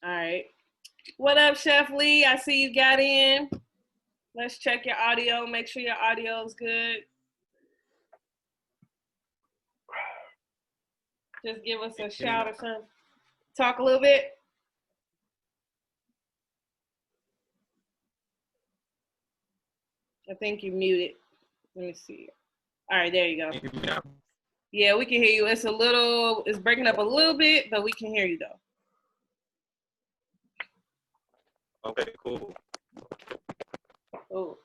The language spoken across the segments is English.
All right. What up, Chef Lee? I see you got in. Let's check your audio. Make sure your audio is good. Just give us a shout or something. Talk a little bit. I think you muted. Let me see. All right, there you go. Yeah, we can hear you. It's breaking up a little bit, but we can hear you though. Okay, cool. Cool.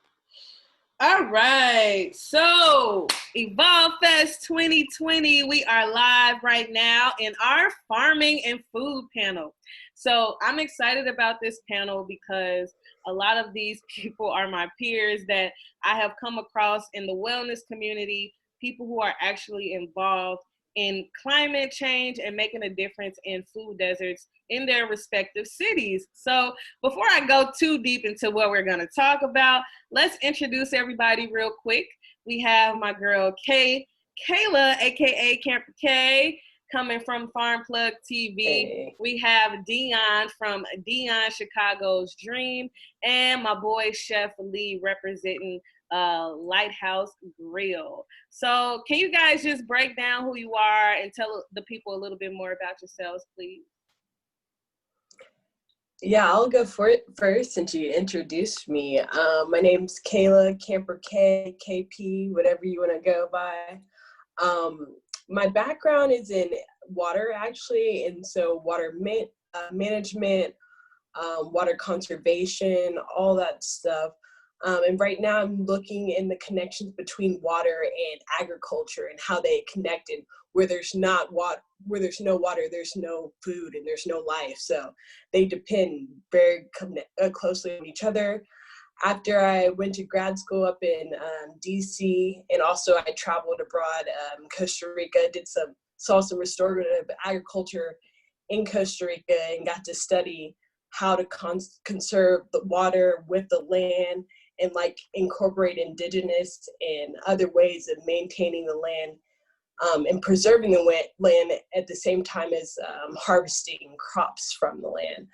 All right, so Evolve Fest 2020, we are live right now in our farming and food panel. So I'm excited about this panel because a lot of these people are my peers that I have come across in the wellness community, people who are actually involved in climate change and making a difference in food deserts in their respective cities. So before I go too deep into what we're going to talk about, let's introduce everybody real quick. We have my girl Kyla, aka Camper K, coming from Farm Plug TV. Hey. We have Dion from Dion Chicago's Dream, and my boy Chef Lee representing Lite House Grill. So can you guys just break down who you are and tell the people a little bit more about yourselves, please? Yeah, I'll go for it first since you introduced me. My name's Kyla, Camper K, KP, whatever you want to go by. My background is in water, actually, and so water management, water conservation, all that stuff. And right now I'm looking in the connections between water and agriculture and how they connected. Where there's no water, there's no food and there's no life. So they depend very closely on each other. After I went to grad school up in DC, and also I traveled abroad, Costa Rica, saw some restorative agriculture in Costa Rica and got to study how to conserve the water with the land and like incorporate indigenous and other ways of maintaining the land and preserving the land at the same time as harvesting crops from the land.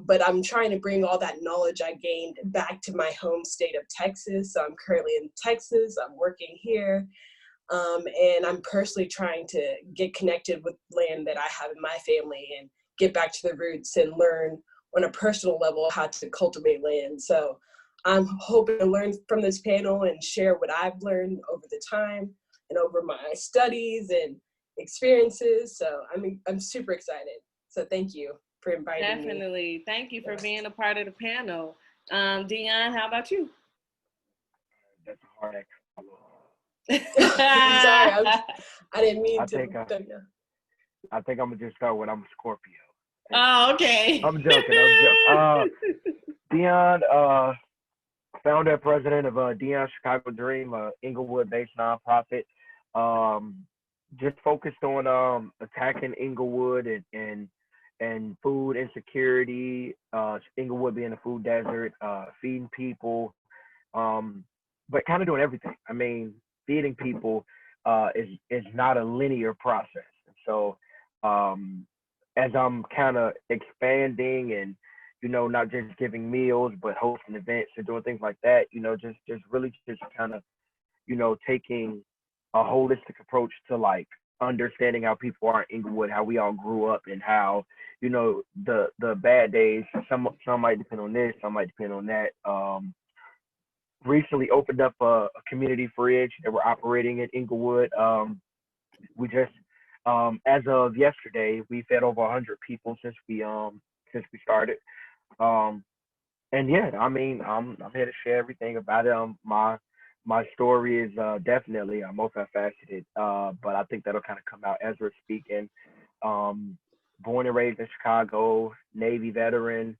But I'm trying to bring all that knowledge I gained back to my home state of Texas. So I'm currently in Texas, I'm working here, and I'm personally trying to get connected with land that I have in my family and get back to the roots and learn on a personal level how to cultivate land. So I'm hoping to learn from this panel and share what I've learned over the time and over my studies and experiences. So I'm super excited. So thank you for inviting me. Definitely. Thank you for being a part of the panel. Dion, how about you? That's a hard act. Sorry, I didn't mean I think I'm gonna just start with I'm a Scorpio. Oh, okay. I'm joking. Dion, founder and president of Dion Chicago Dream, Englewood-based nonprofit. Just focused on attacking Englewood and food insecurity. Englewood being a food desert, feeding people, but kind of doing everything. I mean, feeding people is not a linear process. So as I'm kind of expanding and not just giving meals, but hosting events and doing things like that, just really just kind of, taking a holistic approach to like understanding how people are in Englewood, how we all grew up, and how, the bad days, some might depend on this, some might depend on that. Recently opened up a community fridge that we're operating in Englewood. We just, as of yesterday, we fed over 100 people since we started. And yeah, I mean, I'm here to share everything about it. My story is definitely multifaceted, but I think that'll kind of come out as we're speaking. Born and raised in Chicago, Navy veteran,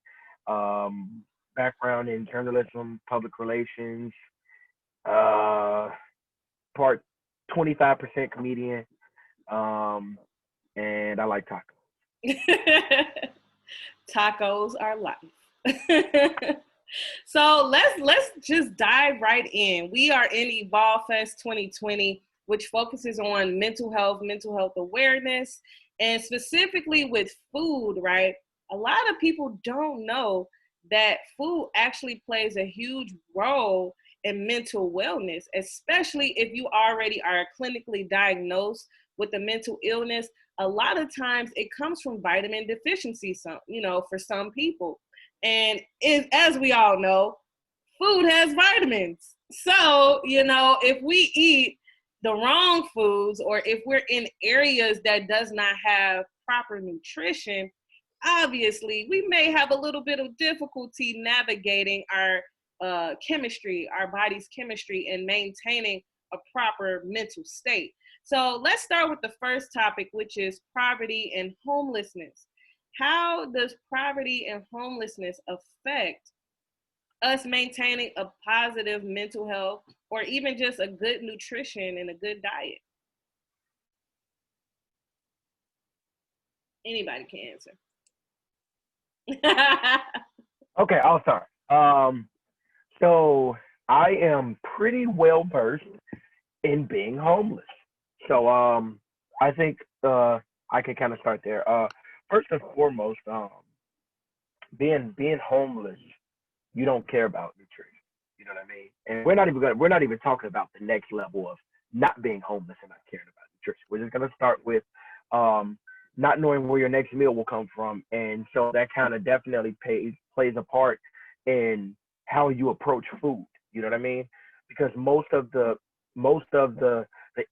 background in journalism, public relations, part 25% comedian, and I like tacos. Tacos are life. So let's just dive right in. We are in Evolve Fest 2020, which focuses on mental health awareness, and specifically with food, right? a lot of people don't know that food actually plays a huge role in mental wellness, especially if you already are clinically diagnosed with a mental illness. A lot of times it comes from vitamin deficiency, for some people. And as we all know, food has vitamins. So, if we eat the wrong foods, or if we're in areas that does not have proper nutrition, obviously we may have a little bit of difficulty navigating our chemistry, our body's chemistry, and maintaining a proper mental state. So let's start with the first topic, which is poverty and homelessness. How does poverty and homelessness affect us maintaining a positive mental health, or even just a good nutrition and a good diet? Anybody can answer. Okay, I'll start. So I am pretty well versed in being homeless. So I think I can kind of start there. First and foremost, being homeless, you don't care about nutrition. You know what I mean? And we're not even talking about the next level of not being homeless and not caring about nutrition. We're just gonna start with not knowing where your next meal will come from, and so that kind of definitely plays a part in how you approach food. You know what I mean? Because most of the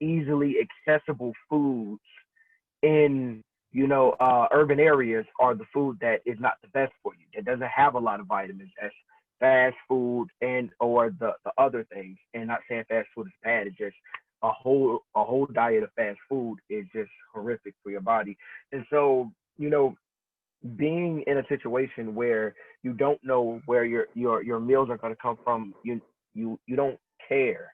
easily accessible foods in urban areas are the food that is not the best for you. It doesn't have a lot of vitamins. That's fast food and or the other things. And not saying fast food is bad. It's just a whole diet of fast food is just horrific for your body. And so, being in a situation where you don't know where your meals are going to come from, you don't care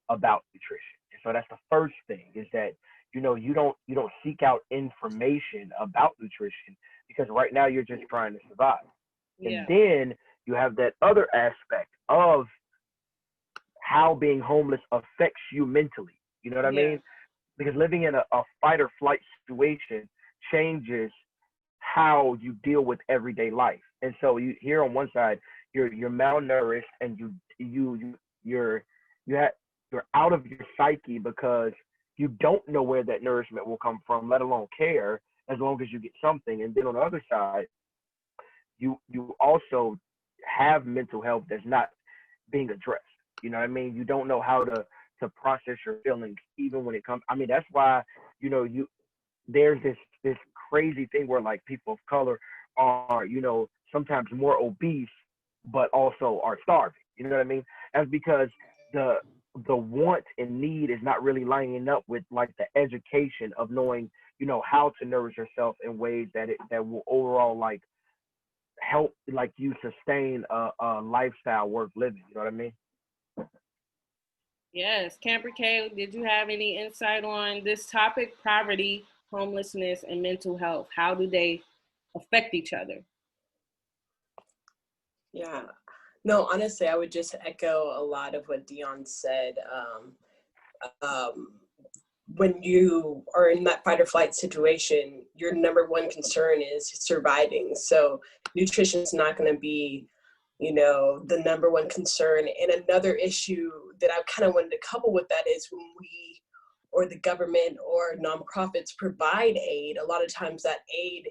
about nutrition. And so that's the first thing, is that you don't seek out information about nutrition, because right now you're just trying to survive. Yeah. And then you have that other aspect of how being homeless affects you mentally. You know what I mean? Because living in a fight or flight situation changes how you deal with everyday life. And so you here on one side, you're malnourished, and you're out of your psyche because you don't know where that nourishment will come from, let alone care, as long as you get something. And then on the other side, you also have mental health that's not being addressed. You know what I mean? You don't know how to process your feelings, even when it comes. I mean, that's why, there's this crazy thing where, like, people of color are, sometimes more obese, but also are starving. You know what I mean? That's because the want and need is not really lining up with, like, the education of knowing, how to nourish yourself in ways that will overall, like, help, like, you sustain a lifestyle worth living. You know what I mean? Yes. Camper K, did you have any insight on this topic, poverty, homelessness, and mental health? How do they affect each other? Yeah. No, honestly, I would just echo a lot of what Dion said. When you are in that fight or flight situation, your number one concern is surviving. So nutrition is not going to be, the number one concern. And another issue that I kind of wanted to couple with that is when we, or the government or nonprofits, provide aid, a lot of times that aid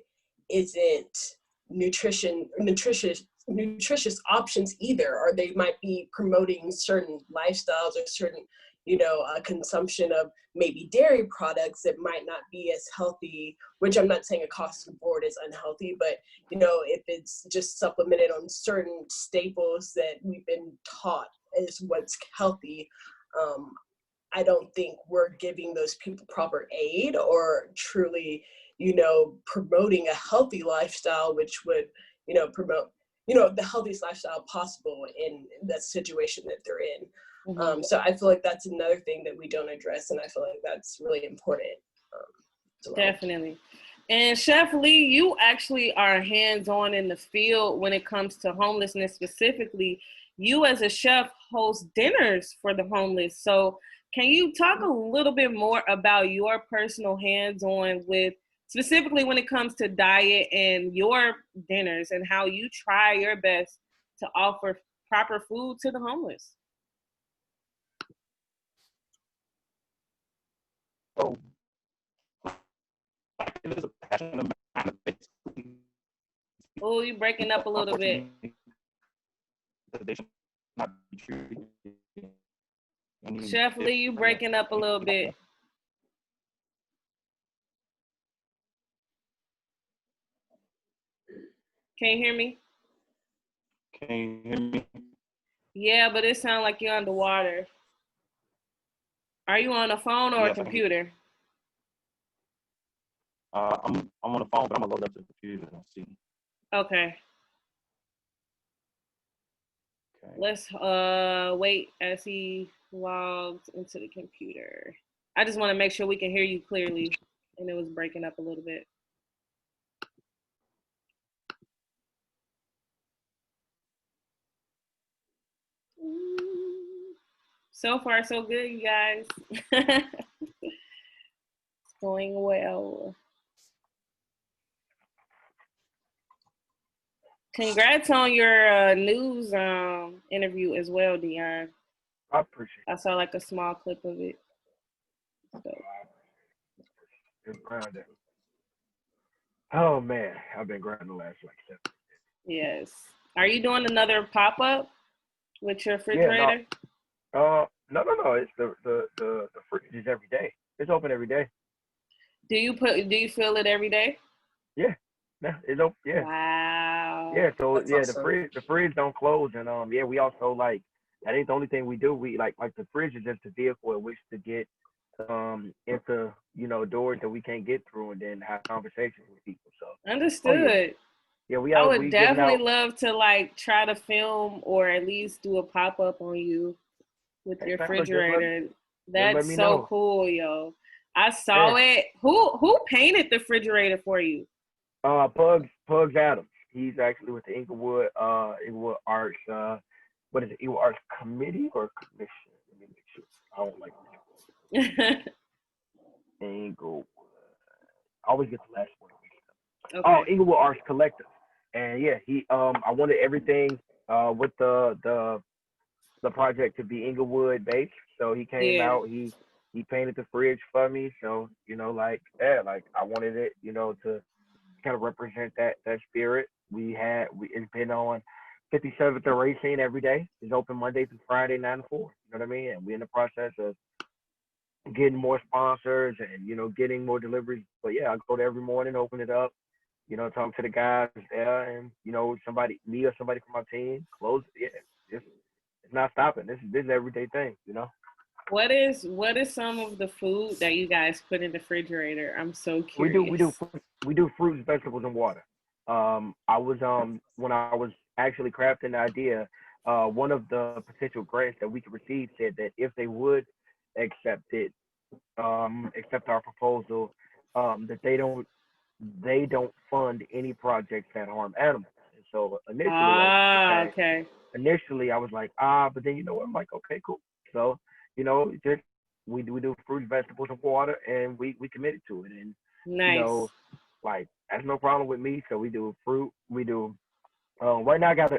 isn't nutritious options either, or they might be promoting certain lifestyles or certain consumption of maybe dairy products that might not be as healthy, which I'm not saying across the board is unhealthy, but if it's just supplemented on certain staples that we've been taught is what's healthy, I don't think we're giving those people proper aid or truly promoting a healthy lifestyle, which would promote the healthiest lifestyle possible in that situation that they're in. Mm-hmm. So I feel like that's another thing that we don't address, and I feel like that's really important. Definitely. And Chef Lee, you actually are hands-on in the field when it comes to homelessness specifically. You as a chef host dinners for the homeless. So can you talk a little bit more about your personal hands-on with specifically when it comes to diet and your dinners and how you try your best to offer proper food to the homeless. So it is a passion of mine. Basically, Oh, you're breaking up a little bit. they should not be treated. Chef Lee, you breaking up a little bit. Can you hear me? Can you hear me? Yeah, but it sounds like you're underwater. Are you on a phone or a computer? I'm on the phone, but I'm gonna load up the computer and see. Okay. Let's wait as he logs into the computer. I just want to make sure we can hear you clearly, and it was breaking up a little bit. So far, so good, you guys. It's going well. Congrats on your news interview as well, Dion. I appreciate it. I saw like a small clip of it. So. It's grinding. Oh man, I've been grinding the last like 7 days. Yes. Are you doing another pop-up with your refrigerator? Yeah, no. It's the fridge is every day. It's open every day. Do you fill it every day? Yeah. It's open. Yeah. Wow. Yeah. So That's yeah, awesome. the fridge don't close, and yeah, we also like that ain't the only thing we do. We like the fridge is just a vehicle in which to get into doors that we can't get through, and then have conversations with people. So Understood. yeah, I would we giving definitely out. love to like try to film or at least do a pop-up on you with your Hey, look, just refrigerator. let That's me so know. cool, yo. I saw Yeah. it. Who painted the refrigerator for you? Pugs Adams. He's actually with the Englewood Arts. What is it? Englewood Arts Committee or Commission? Let me make sure. I don't like Englewood. I always get the last one. Okay. Oh, Englewood Arts Collective. And yeah, he I wanted everything with the project to be Englewood based. So he came out. He painted the fridge for me. So like I wanted it to kind of represent that spirit. It's been on 57th and Racine every day. It's open Monday through Friday, 9 to 4. You know what I mean? And we're in the process of getting more sponsors and getting more deliveries. But yeah, I go there every morning, open it up, talk to the guys there, and me or somebody from my team close it. Yeah, it's not stopping. This is everyday thing. What is some of the food that you guys put in the refrigerator? I'm so curious. We do fruits, vegetables, and water. I was when I was actually crafting the idea, one of the potential grants that we could receive said that if they would accept it, accept our proposal, that they don't fund any projects that harm animals. And so initially, I was like, but then I'm like, okay, cool. So just we do fruits, vegetables, and water, and we committed to it, and nice. Like that's no problem with me. So we do fruit. We do. Right now, I got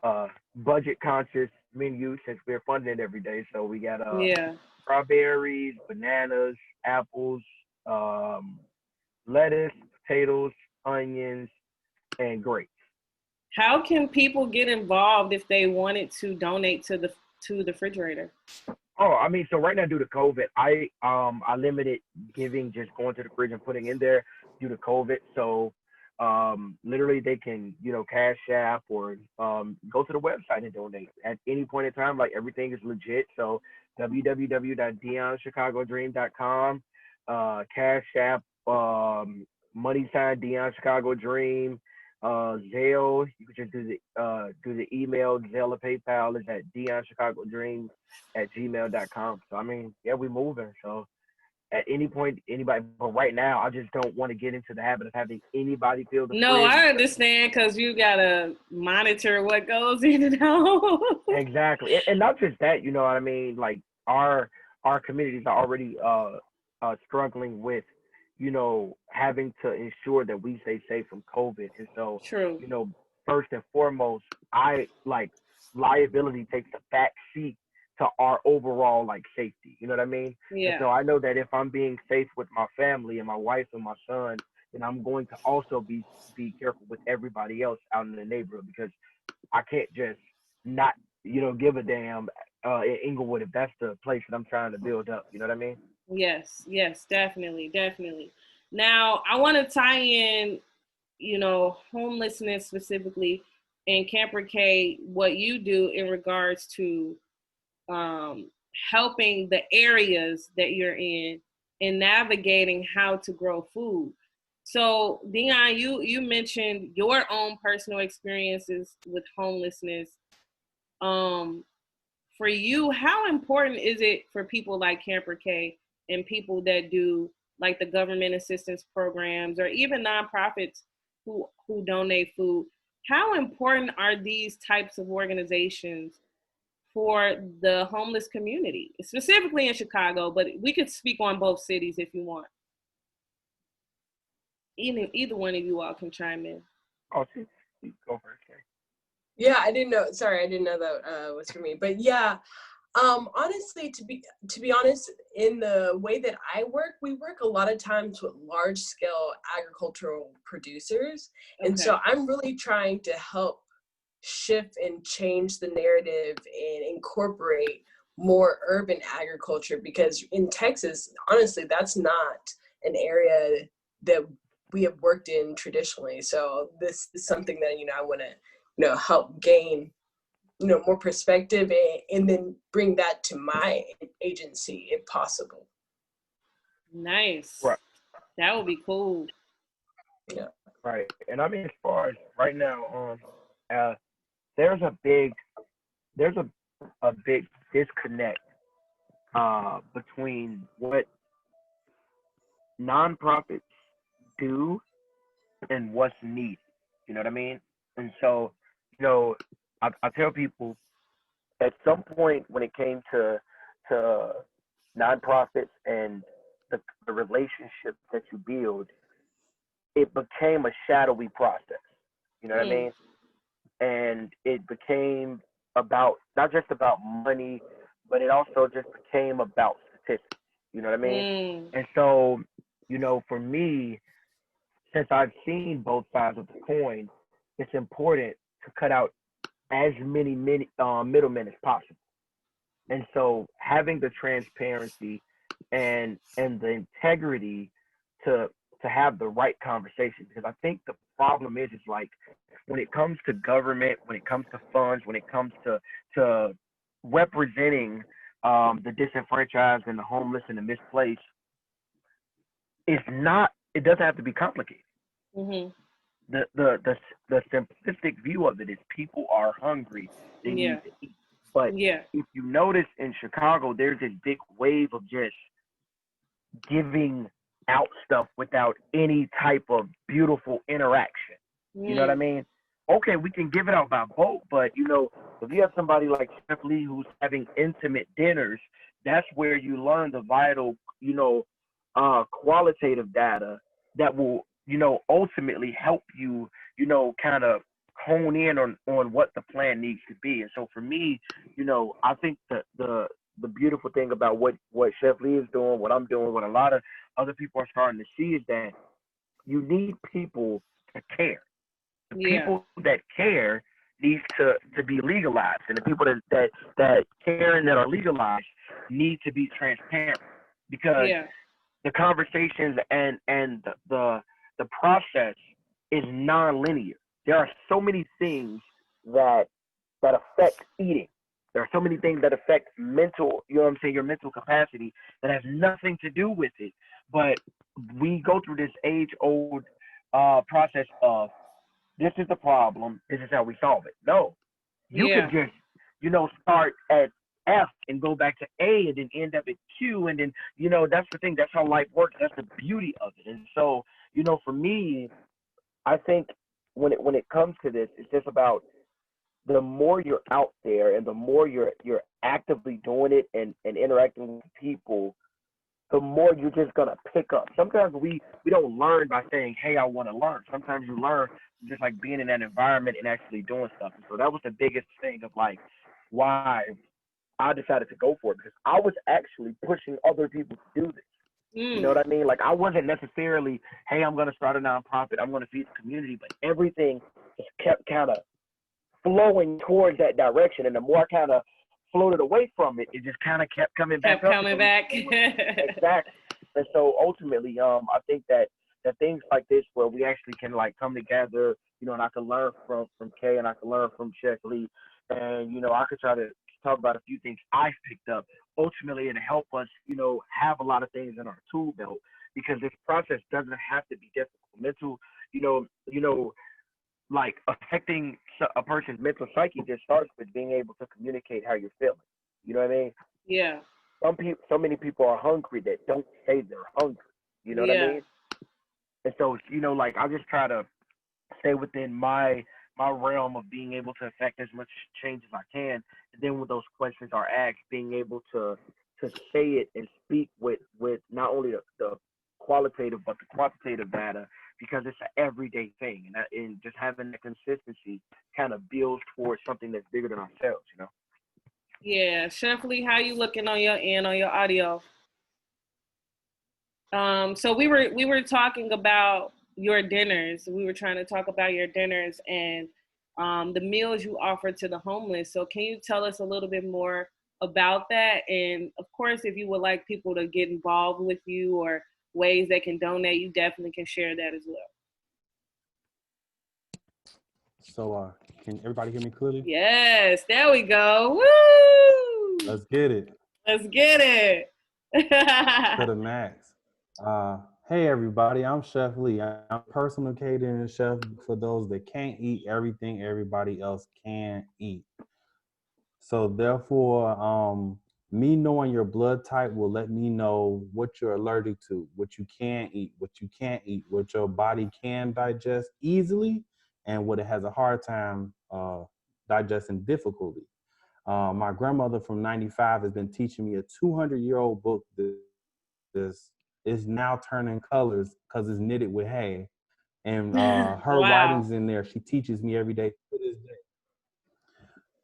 a budget conscious menu since we're funding it every day. So we got strawberries, bananas, apples, lettuce, potatoes, onions, and grapes. How can people get involved if they wanted to donate to the refrigerator? Oh, I mean, so right now due to COVID, I limited giving, just going to the fridge and putting in there due to COVID. So literally they can Cash App or go to the website and donate at any point in time. Like everything is legit. So www.dionchicagodream.com, Cash App, money sign Dion Chicago Dream. Zelle, you can just do the email. Zelle or PayPal is at dionchicagodream@gmail.com. So I mean, yeah, we moving. So at any point, anybody. But right now, I just don't want to get into the habit of having anybody fill the No, fridge. I understand because you gotta monitor what goes in and out. Exactly, and not just that. You know what I mean? Like our communities are already struggling with having to ensure that we stay safe from COVID. And so, True. first and foremost, I like liability takes a back seat to our overall like safety. You know what I mean? And Yeah. so I know that if I'm being safe with my family and my wife and my son, then I'm going to also be careful with everybody else out in the neighborhood, because I can't just not, give a damn in Englewood if that's the place that I'm trying to build up. You know what I mean? Yes. Yes. Definitely. Definitely. Now, I want to tie in, homelessness specifically, and Camper K, what you do in regards to um, helping the areas that you're in and navigating how to grow food. So, Dion, you mentioned your own personal experiences with homelessness. Um, for you, how important is it for people like Camper K and people that do like the government assistance programs or even nonprofits who donate food? How important are these types of organizations for the homeless community, specifically in Chicago? But we could speak on both cities if you want. Either one of you all can chime in. Oh, go first. Okay. Yeah, I didn't know. Sorry, I didn't know that was for me. But yeah, honestly, to be honest, in the way that I work, we work a lot of times with large scale agricultural producers, and so Okay. I'm really trying to help shift and change the narrative and incorporate more urban agriculture, because in Texas, honestly, that's not an area that we have worked in traditionally. So this is something that I want to help gain more perspective, and then bring that to my agency if possible. Nice. Right. That would be cool. Yeah. Right. And I mean, as far as right now, uh, there's a big there's a big disconnect between what nonprofits do and what's needed. You know what I mean? And so, I tell people at some point when it came to nonprofits and the relationships that you build, it became a shadowy process. You know what I Mm, mean? And it became about not just about money, but it also just became about statistics. You know what I mean? mm, And so, for me, since I've seen both sides of the coin, it's important to cut out as many middlemen as possible. And so having the transparency and the integrity to have the right conversation, because I think the problem is like when it comes to government, when it comes to funds, when it comes to representing the disenfranchised and the homeless and the misplaced, it doesn't have to be complicated. mm-hmm. The simplistic view of it is people are hungry, they Yeah. need to eat. But Yeah. if you notice in Chicago, there's this big wave of just giving out stuff without any type of beautiful interaction. You know what I Mm, mean? Okay, we can give it out by boat, but if you have somebody like Chef Lee who's having intimate dinners, that's where you learn the vital, qualitative data that will, ultimately help you, kind of hone in on what the plan needs to be. And so for me, I think that the beautiful thing about what Chef Lee is doing, what I'm doing, what a lot of other people are starting to see is that you need people to care. The yeah. people that care needs to be legalized, and the people that care and that are legalized need to be transparent, because Yeah. the conversations and the process is non-linear. There are so many things that affect eating. There are so many things that affect mental, your mental capacity that has nothing to do with it. But we go through this age-old process of this is the problem, this is how we solve it. No, you could Yeah. just, start at F and go back to A and then end up at Q. And then, that's the thing. That's how life works. That's the beauty of it. And so, for me, I think when it comes to this, it's just about the more you're out there and the more you're actively doing it and interacting with people, the more you're just gonna pick up. Sometimes we don't learn by saying, "Hey, I want to learn." Sometimes you learn just like being in that environment and actually doing stuff. And so that was the biggest thing of like why I decided to go for it, because I was actually pushing other people to do this. You know what I mean? Like I wasn't necessarily, "Hey, I'm gonna start a nonprofit. I'm gonna feed the community," but everything just kept kind of flowing towards that direction. And the more I kind of floated away from it, it just kind of kept coming back Kept up. coming back. Exactly. And so ultimately, I think that things like this where we actually can like come together, and I can learn from Kay, and I can learn from Chef Lee, and I could try to talk about a few things I've picked up. Ultimately, it'll help us, have a lot of things in our tool belt, because this process doesn't have to be difficult. Mental, like affecting a person's mental psyche just starts with being able to communicate how you're feeling. You know what I mean? Yeah. So many people are hungry that don't say they're hungry. You know what I mean? And so, like I just try to stay within my realm of being able to affect as much change as I can. And then when those questions are asked, being able to say it and speak with not only the qualitative but the quantitative data, because it's an everyday thing, and just having the consistency kind of builds towards something that's bigger than ourselves. Yeah, Chef Lee, how you looking on your end on your audio? So we were talking about your dinners. We were trying to talk about your dinners and the meals you offer to the homeless. So can you tell us a little bit more about that? And of course, if you would like people to get involved with you or ways they can donate, you definitely can share that as well. So, can everybody hear me clearly? Yes, there we go. Woo! Let's get it. Let's get it. To the max. Hey, everybody, I'm Chef Lee. I'm a personal catering chef for those that can't eat everything everybody else can eat. So therefore, me knowing your blood type will let me know what you're allergic to, what you can eat, what you can't eat, what your body can digest easily, and what it has a hard time digesting difficulty. My grandmother from 95 has been teaching me a 200-year-old book that is now turning colors because it's knitted with hay. And her Wow. writings in there, she teaches me every day to this day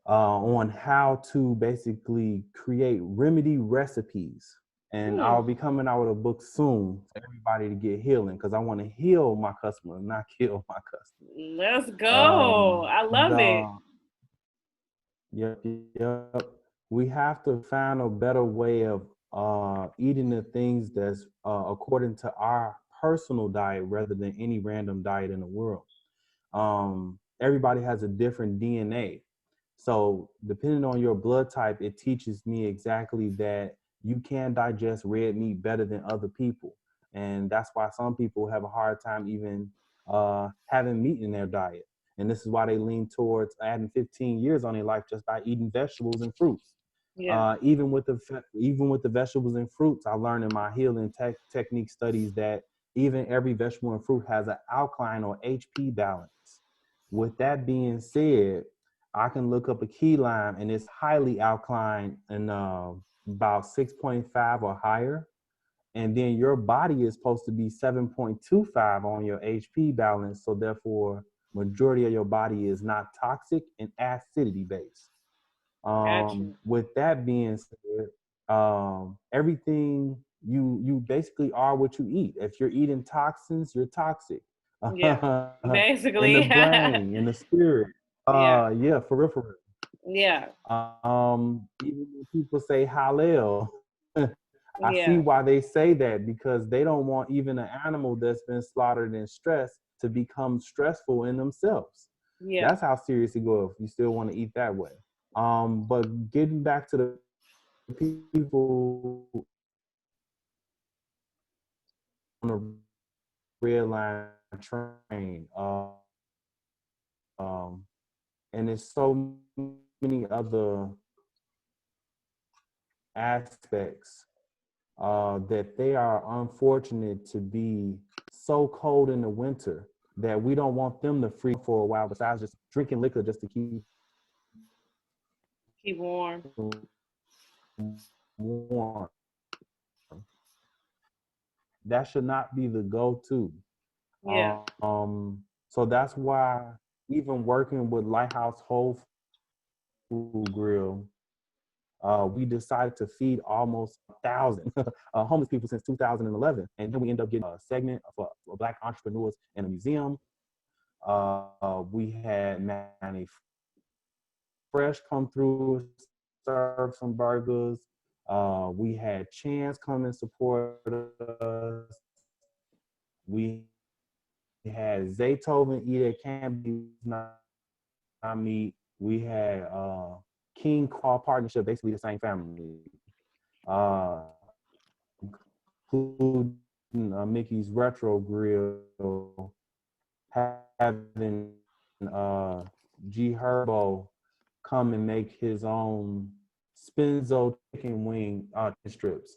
on how to basically create remedy recipes. And I'll be coming out with a book soon for everybody to get healing, because I want to heal my customer, not kill my customer. Let's go. I love it. Yep. We have to find a better way of eating the things that's according to our personal diet rather than any random diet in the world. Everybody has a different DNA. So depending on your blood type, it teaches me exactly that you can digest red meat better than other people. And that's why some people have a hard time even having meat in their diet. And this is why they lean towards adding 15 years on their life just by eating vegetables and fruits. Yeah. Even with the vegetables and fruits, I learned in my healing technique studies that even every vegetable and fruit has an alkaline or HP balance. With that being said, I can look up a key lime and it's highly alkaline and about 6.5 or higher. And then your body is supposed to be 7.25 on your HP balance. So therefore, majority of your body is not toxic and acidity based. Gotcha. With that being said, everything you basically are what you eat. If you're eating toxins, you're toxic. Yeah. In the Basically. brain, in the spirit. Yeah. Yeah, for real, for real. Yeah. Even when people say Hallel, I see Yeah. why they say that, because they don't want even an animal that's been slaughtered in stress to become stressful in themselves. Yeah. That's how serious it goes if you still want to eat that way. But getting back to the people on the red line train, and there's so many other aspects that they are unfortunate to be so cold in the winter that we don't want them to freeze for a while, besides just drinking liquor just to keep Keep warm. warm. that should not be the go-to. Yeah. So that's why even working with Lighthouse Whole Food Grill, we decided to feed almost 1,000 homeless people since 2011. And then we end up getting a segment for Black entrepreneurs in a museum. We had Manny Fresh come through, serve some burgers. We had Chance come and support us. We had Zaytoven eat at Camp Not Meat. We had King Claw Partnership, basically the same family. Including Mickey's Retro Grill, having G Herbo come and make his own Spinzo chicken wing strips.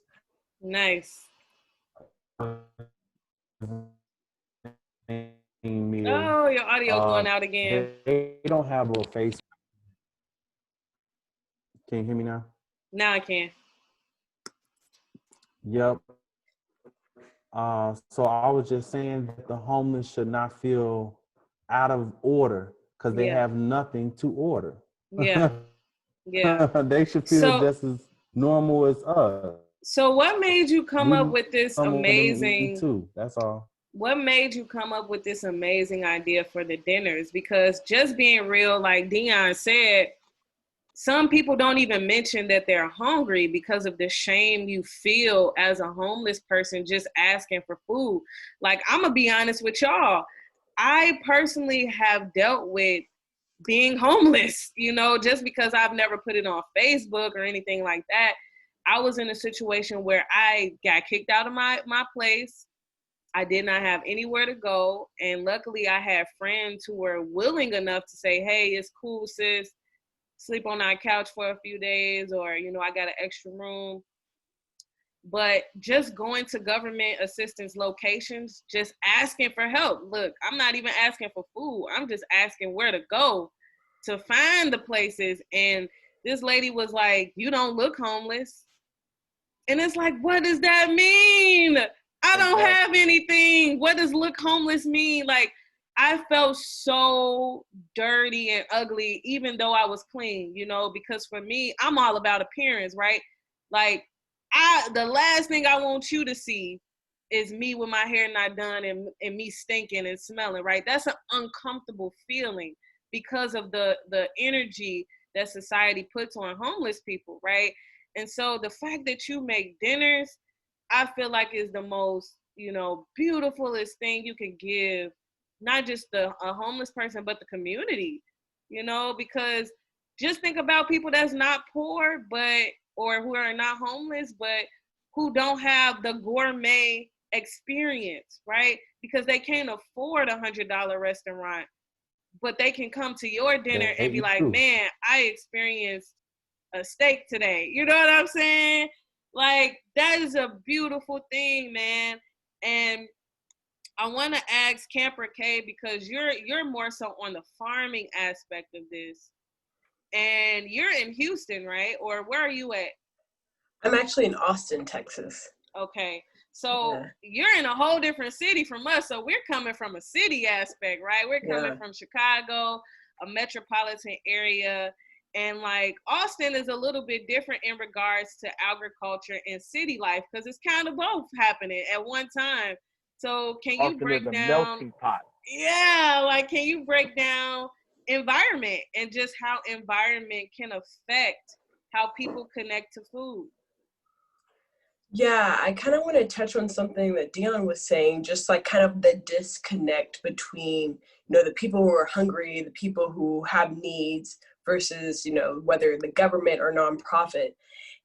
Nice. Meal. Oh, your audio going out again. They don't have a face. Can you hear me now? Now I can. Yep. So I was just saying that the homeless should not feel out of order because they have nothing to order. Yeah. Yeah. They should feel just as normal as us. So what made you come up with this amazing too? That's all. What made you come up with this amazing idea for the dinners? Because just being real, like Dion said, some people don't even mention that they're hungry because of the shame you feel as a homeless person just asking for food. Like, I'm gonna be honest with y'all. I personally have dealt with being homeless, you know, just because I've never put it on Facebook or anything like that. I was in a situation where I got kicked out of my place. I did not have anywhere to go. And luckily I had friends who were willing enough to say, hey, it's cool, sis. Sleep on our couch for a few days, or, you know, I got an extra room. But just going to government assistance locations, just asking for help. Look, I'm not even asking for food. I'm just asking where to go to find the places. And this lady was like, you don't look homeless. And it's like, what does that mean? I don't have anything. What does look homeless mean? Like, I felt so dirty and ugly, even though I was clean, you know, because for me, I'm all about appearance, right? Like, the last thing I want you to see is me with my hair not done and me stinking and smelling, right? That's an uncomfortable feeling because of the energy that society puts on homeless people, right? And so the fact that you make dinners, I feel like is the most, you know, beautifulest thing you can give, not just a homeless person, but the community, you know, because just think about people that's not poor, or who are not homeless, but who don't have the gourmet experience, right? Because they can't afford $100 restaurant, but they can come to your dinner and be like, man, I experienced a steak today. You know what I'm saying? Like, that is a beautiful thing, man. And I want to ask Camper K, because you're more so on the farming aspect of this, and you're in Houston, right? Or where are you at? I'm actually in Austin, Texas. Okay, so you're in a whole different city from us. So we're coming from a city aspect, right? We're coming from Chicago, a metropolitan area, and like Austin is a little bit different in regards to agriculture and city life because it's kind of both happening at one time. So can you break down? Melting pot. Yeah, like can you break down environment and just how environment can affect how people connect to food? Yeah, I kind of want to touch on something that Dion was saying, just like kind of the disconnect between, you know, the people who are hungry, the people who have needs versus, you know, whether the government or nonprofit.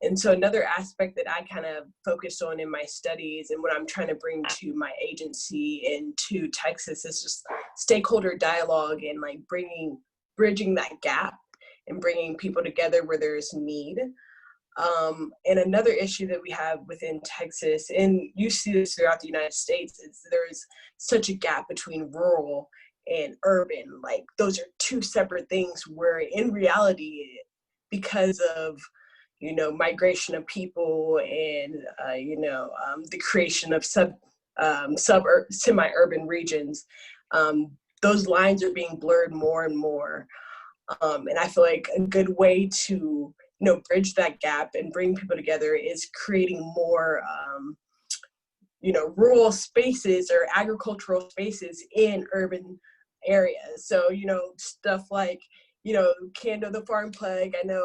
And so another aspect that I kind of focused on in my studies and what I'm trying to bring to my agency and to Texas is just stakeholder dialogue and like bridging that gap and bringing people together where there's need. And another issue that we have within Texas, and you see this throughout the United States, is there's such a gap between rural and urban. Like those are two separate things where in reality, because of, you know, migration of people and, the creation of semi-urban regions. Those lines are being blurred more and more. And I feel like a good way to, bridge that gap and bring people together is creating more, rural spaces or agricultural spaces in urban areas. So, stuff like, Cando the Farm Plug. I know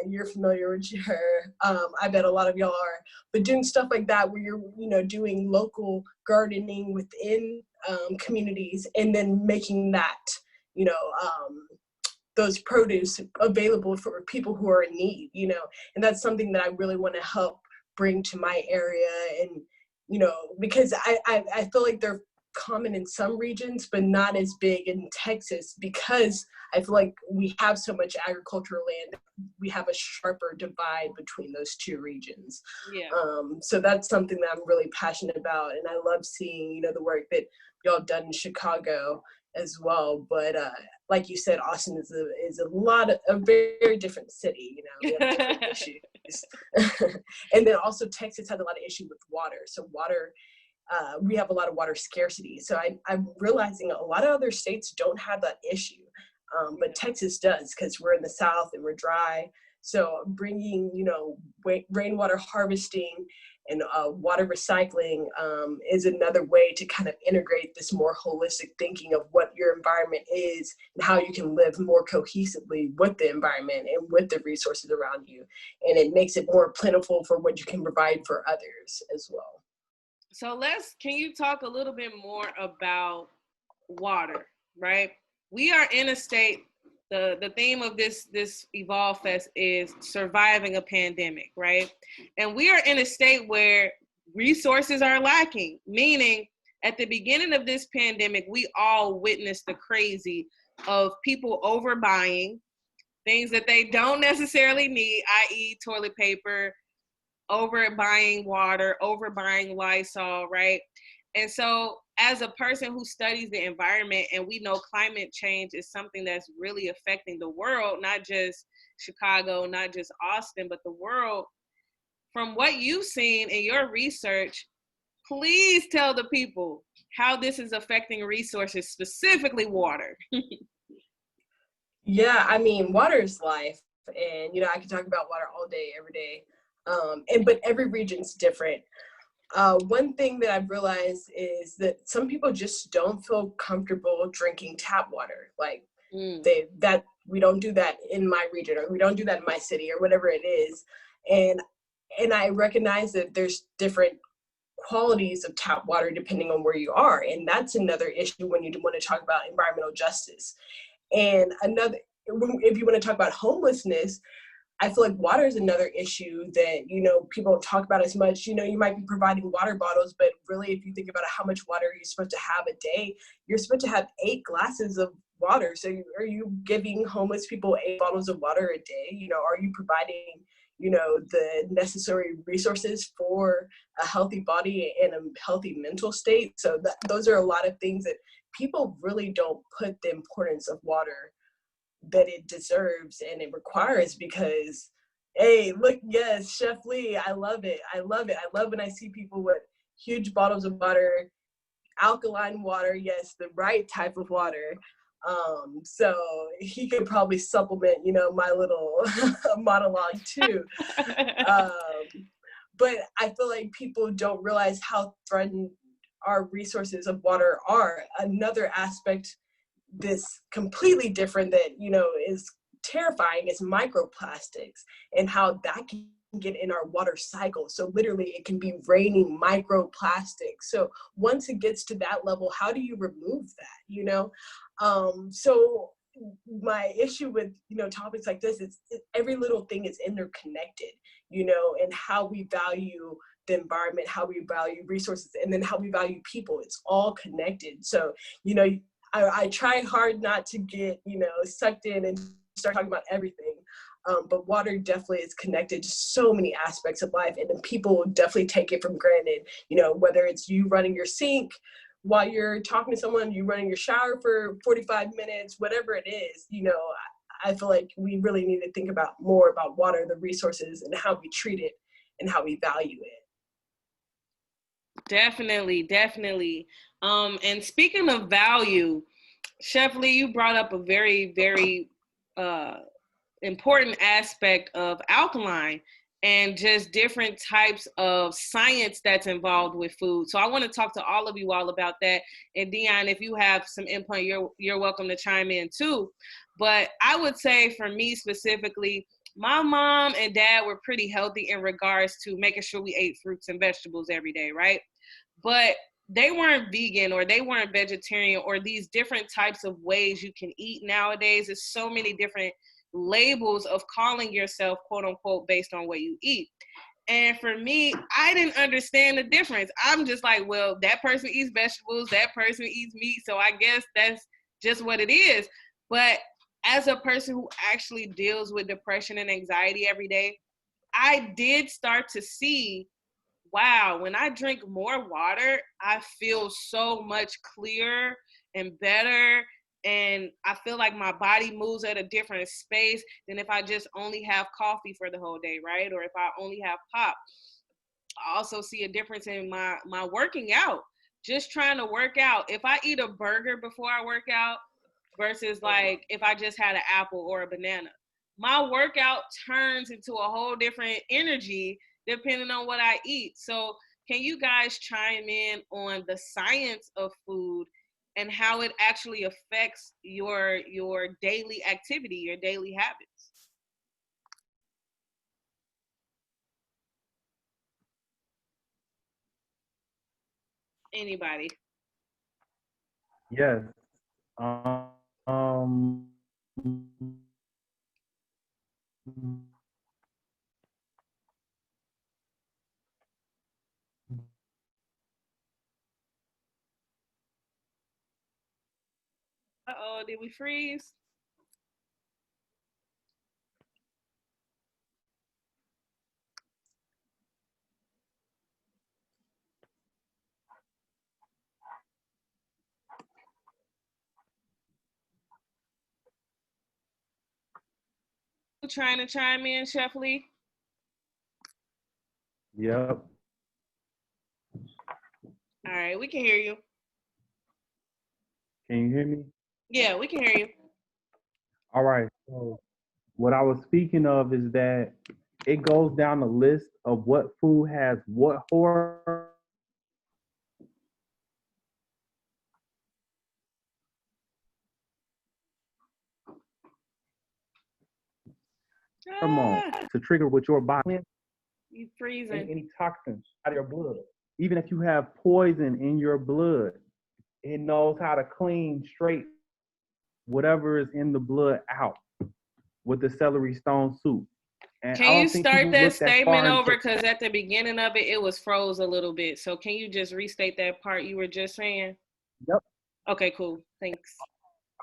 you're familiar with her. I bet a lot of y'all are. But doing stuff like that where you're, doing local gardening within communities and then making that, those produce available for people who are in need, and that's something that I really want to help bring to my area. And, because I feel like they're common in some regions, but not as big in Texas, because I feel like we have so much agricultural land. We have a sharper divide between those two regions. Yeah. So that's something that I'm really passionate about. And I love seeing, the work that y'all have done in Chicago as well. But like you said, Austin is a very different city. We have different issues. And then also Texas has a lot of issues with water. So water, we have a lot of water scarcity. So I'm realizing a lot of other states don't have that issue, but Texas does, because we're in the South and we're dry. So bringing, rainwater harvesting and water recycling is another way to kind of integrate this more holistic thinking of what your environment is and how you can live more cohesively with the environment and with the resources around you. And it makes it more plentiful for what you can provide for others as well. So can you talk a little bit more about water, right? We are in a state, the theme of this Evolve Fest is surviving a pandemic, right? And we are in a state where resources are lacking, meaning at the beginning of this pandemic, we all witnessed the crazy of people overbuying things that they don't necessarily need, i.e. toilet paper, overbuying water, overbuying Lysol, right? And so as a person who studies the environment, and we know climate change is something that's really affecting the world, not just Chicago, not just Austin, but the world, from what you've seen in your research, please tell the people how this is affecting resources, specifically water. Yeah, I mean, water is life. And, I can talk about water all day, every day. But every region's different. One thing that I've realized is that some people just don't feel comfortable drinking tap water. Like we don't do that in my region, or we don't do that in my city, or whatever it is. And I recognize that there's different qualities of tap water depending on where you are. And that's another issue when you want to talk about environmental justice. And if you want to talk about homelessness, I feel like water is another issue that, people don't talk about as much. You might be providing water bottles, but really, if you think about how much water you're supposed to have a day, you're supposed to have 8 glasses of water. So are you giving homeless people 8 bottles of water a day? Are you providing, the necessary resources for a healthy body and a healthy mental state? So those are a lot of things that people really don't put the importance of water that it deserves and it requires, because, hey, look, yes, Chef Lee, I love it. I love when I see people with huge bottles of water, alkaline water, yes, the right type of water. So he could probably supplement, my little monologue too. But I feel like people don't realize how threatened our resources of water are. Another aspect, this completely different that, is terrifying, is microplastics, and how that can get in our water cycle. So literally it can be raining microplastics. So once it gets to that level, how do you remove that, So my issue with, topics like this is every little thing is interconnected, and how we value the environment, how we value resources, and then how we value people. It's all connected. So, I try hard not to get, sucked in and start talking about everything. But water definitely is connected to so many aspects of life, and then people definitely take it for granted, whether it's you running your sink while you're talking to someone, you running your shower for 45 minutes, whatever it is, I feel like we really need to think about more about water, the resources, and how we treat it and how we value it. Definitely, definitely. And speaking of value, Chef Lee, you brought up a very, very important aspect of alkaline and just different types of science that's involved with food. So I want to talk to all of you all about that. And Dion, if you have some input, you're welcome to chime in too. But I would say for me specifically, my mom and dad were pretty healthy in regards to making sure we ate fruits and vegetables every day, right? But they weren't vegan or they weren't vegetarian or these different types of ways you can eat nowadays. There's so many different labels of calling yourself quote unquote based on what you eat. And for me, I didn't understand the difference. I'm just like, well, that person eats vegetables, that person eats meat, so I guess that's just what it is. But as a person who actually deals with depression and anxiety every day, I did start to see, wow, when I drink more water, I feel so much clearer and better. And I feel like my body moves at a different space than if I just only have coffee for the whole day, right? Or if I only have pop. I also see a difference in my working out, just trying to work out. If I eat a burger before I work out versus like if I just had an apple or a banana, my workout turns into a whole different energy depending on what I eat. So can you guys chime in on the science of food and how it actually affects your daily activity, your daily habits? Anybody? Yes. Um, Uh-oh, did we freeze? Trying to chime in, Chef Lee? yep. All right, we can hear you. Can you hear me? Yeah, we can hear you. All right. So what I was speaking of is that it goes down the list of what food has what hormone. Ah, To trigger with your body you freezing. any toxins out of your blood. Even if you have poison in your blood, it knows how to clean straight whatever is in the blood out with the celery stone soup. And I Can you don't think start people that look that statement far over? into. Because at the beginning of it, it was froze a little bit. So can you just restate that part you were just saying? Yep. Okay, cool. Thanks.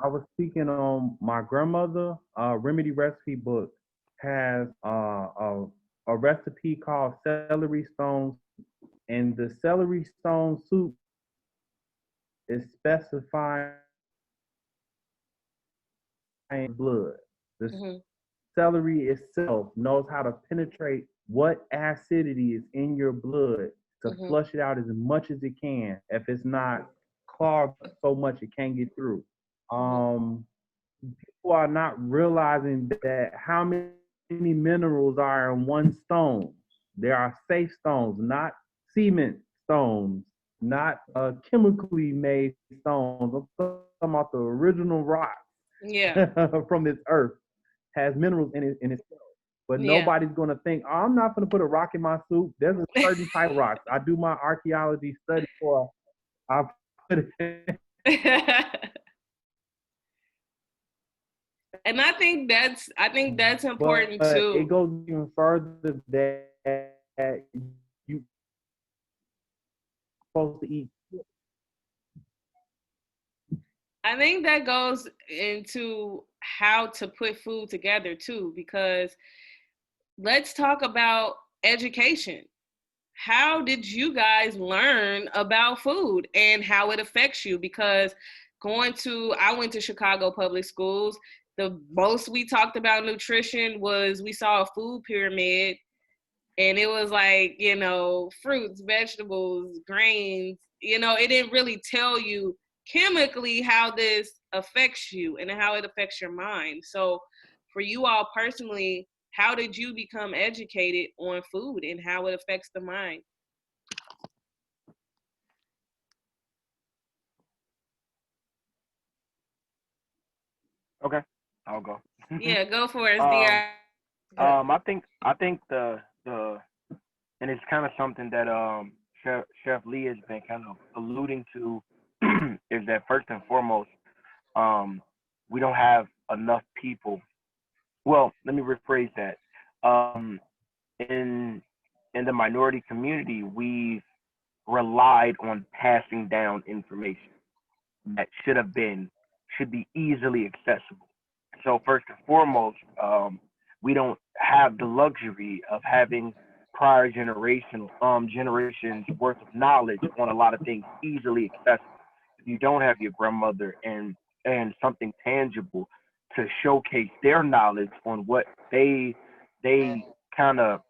I was speaking on my grandmother remedy recipe book has a recipe called celery stone, and the celery stone soup is specifying blood. The Hmm. celery itself knows how to penetrate what acidity is in your blood to Hmm. flush it out as much as it can. If it's not clogged so much it can't get through. Hmm. People are not realizing that how many minerals are in one stone. There are safe stones, not cement stones, not chemically made stones. I'm talking about the original rock Yeah. from this earth has minerals in itself. But Yeah. nobody's gonna think, oh, I'm not gonna put a rock in my soup. There's a certain type of rocks. I do my archaeology study for I put it. And I think that's But important it too. goes even further that you supposed to eat. I think that goes into how to put food together too, because let's talk about education. How did you guys learn about food and how it affects you? Because I went to Chicago public schools. The most we talked about nutrition was we saw a food pyramid And it was like, you know, fruits, vegetables, grains, you know, it didn't really tell you chemically how this affects you and how it affects your mind. So for you all personally, how did you become educated on food and how it affects the mind? Okay, I'll go. Yeah, go for it, um, DR. I think the and it's kind of something that Chef Lee has been kind of alluding to is that first and foremost, um, we don't have enough people. Well, let me rephrase that. In in the minority community, we've relied on passing down information that should be easily accessible. So first and foremost, we don't have the luxury of having prior generations worth of knowledge on a lot of things easily accessible. If you don't have your grandmother and something tangible to showcase their knowledge on what they kind of,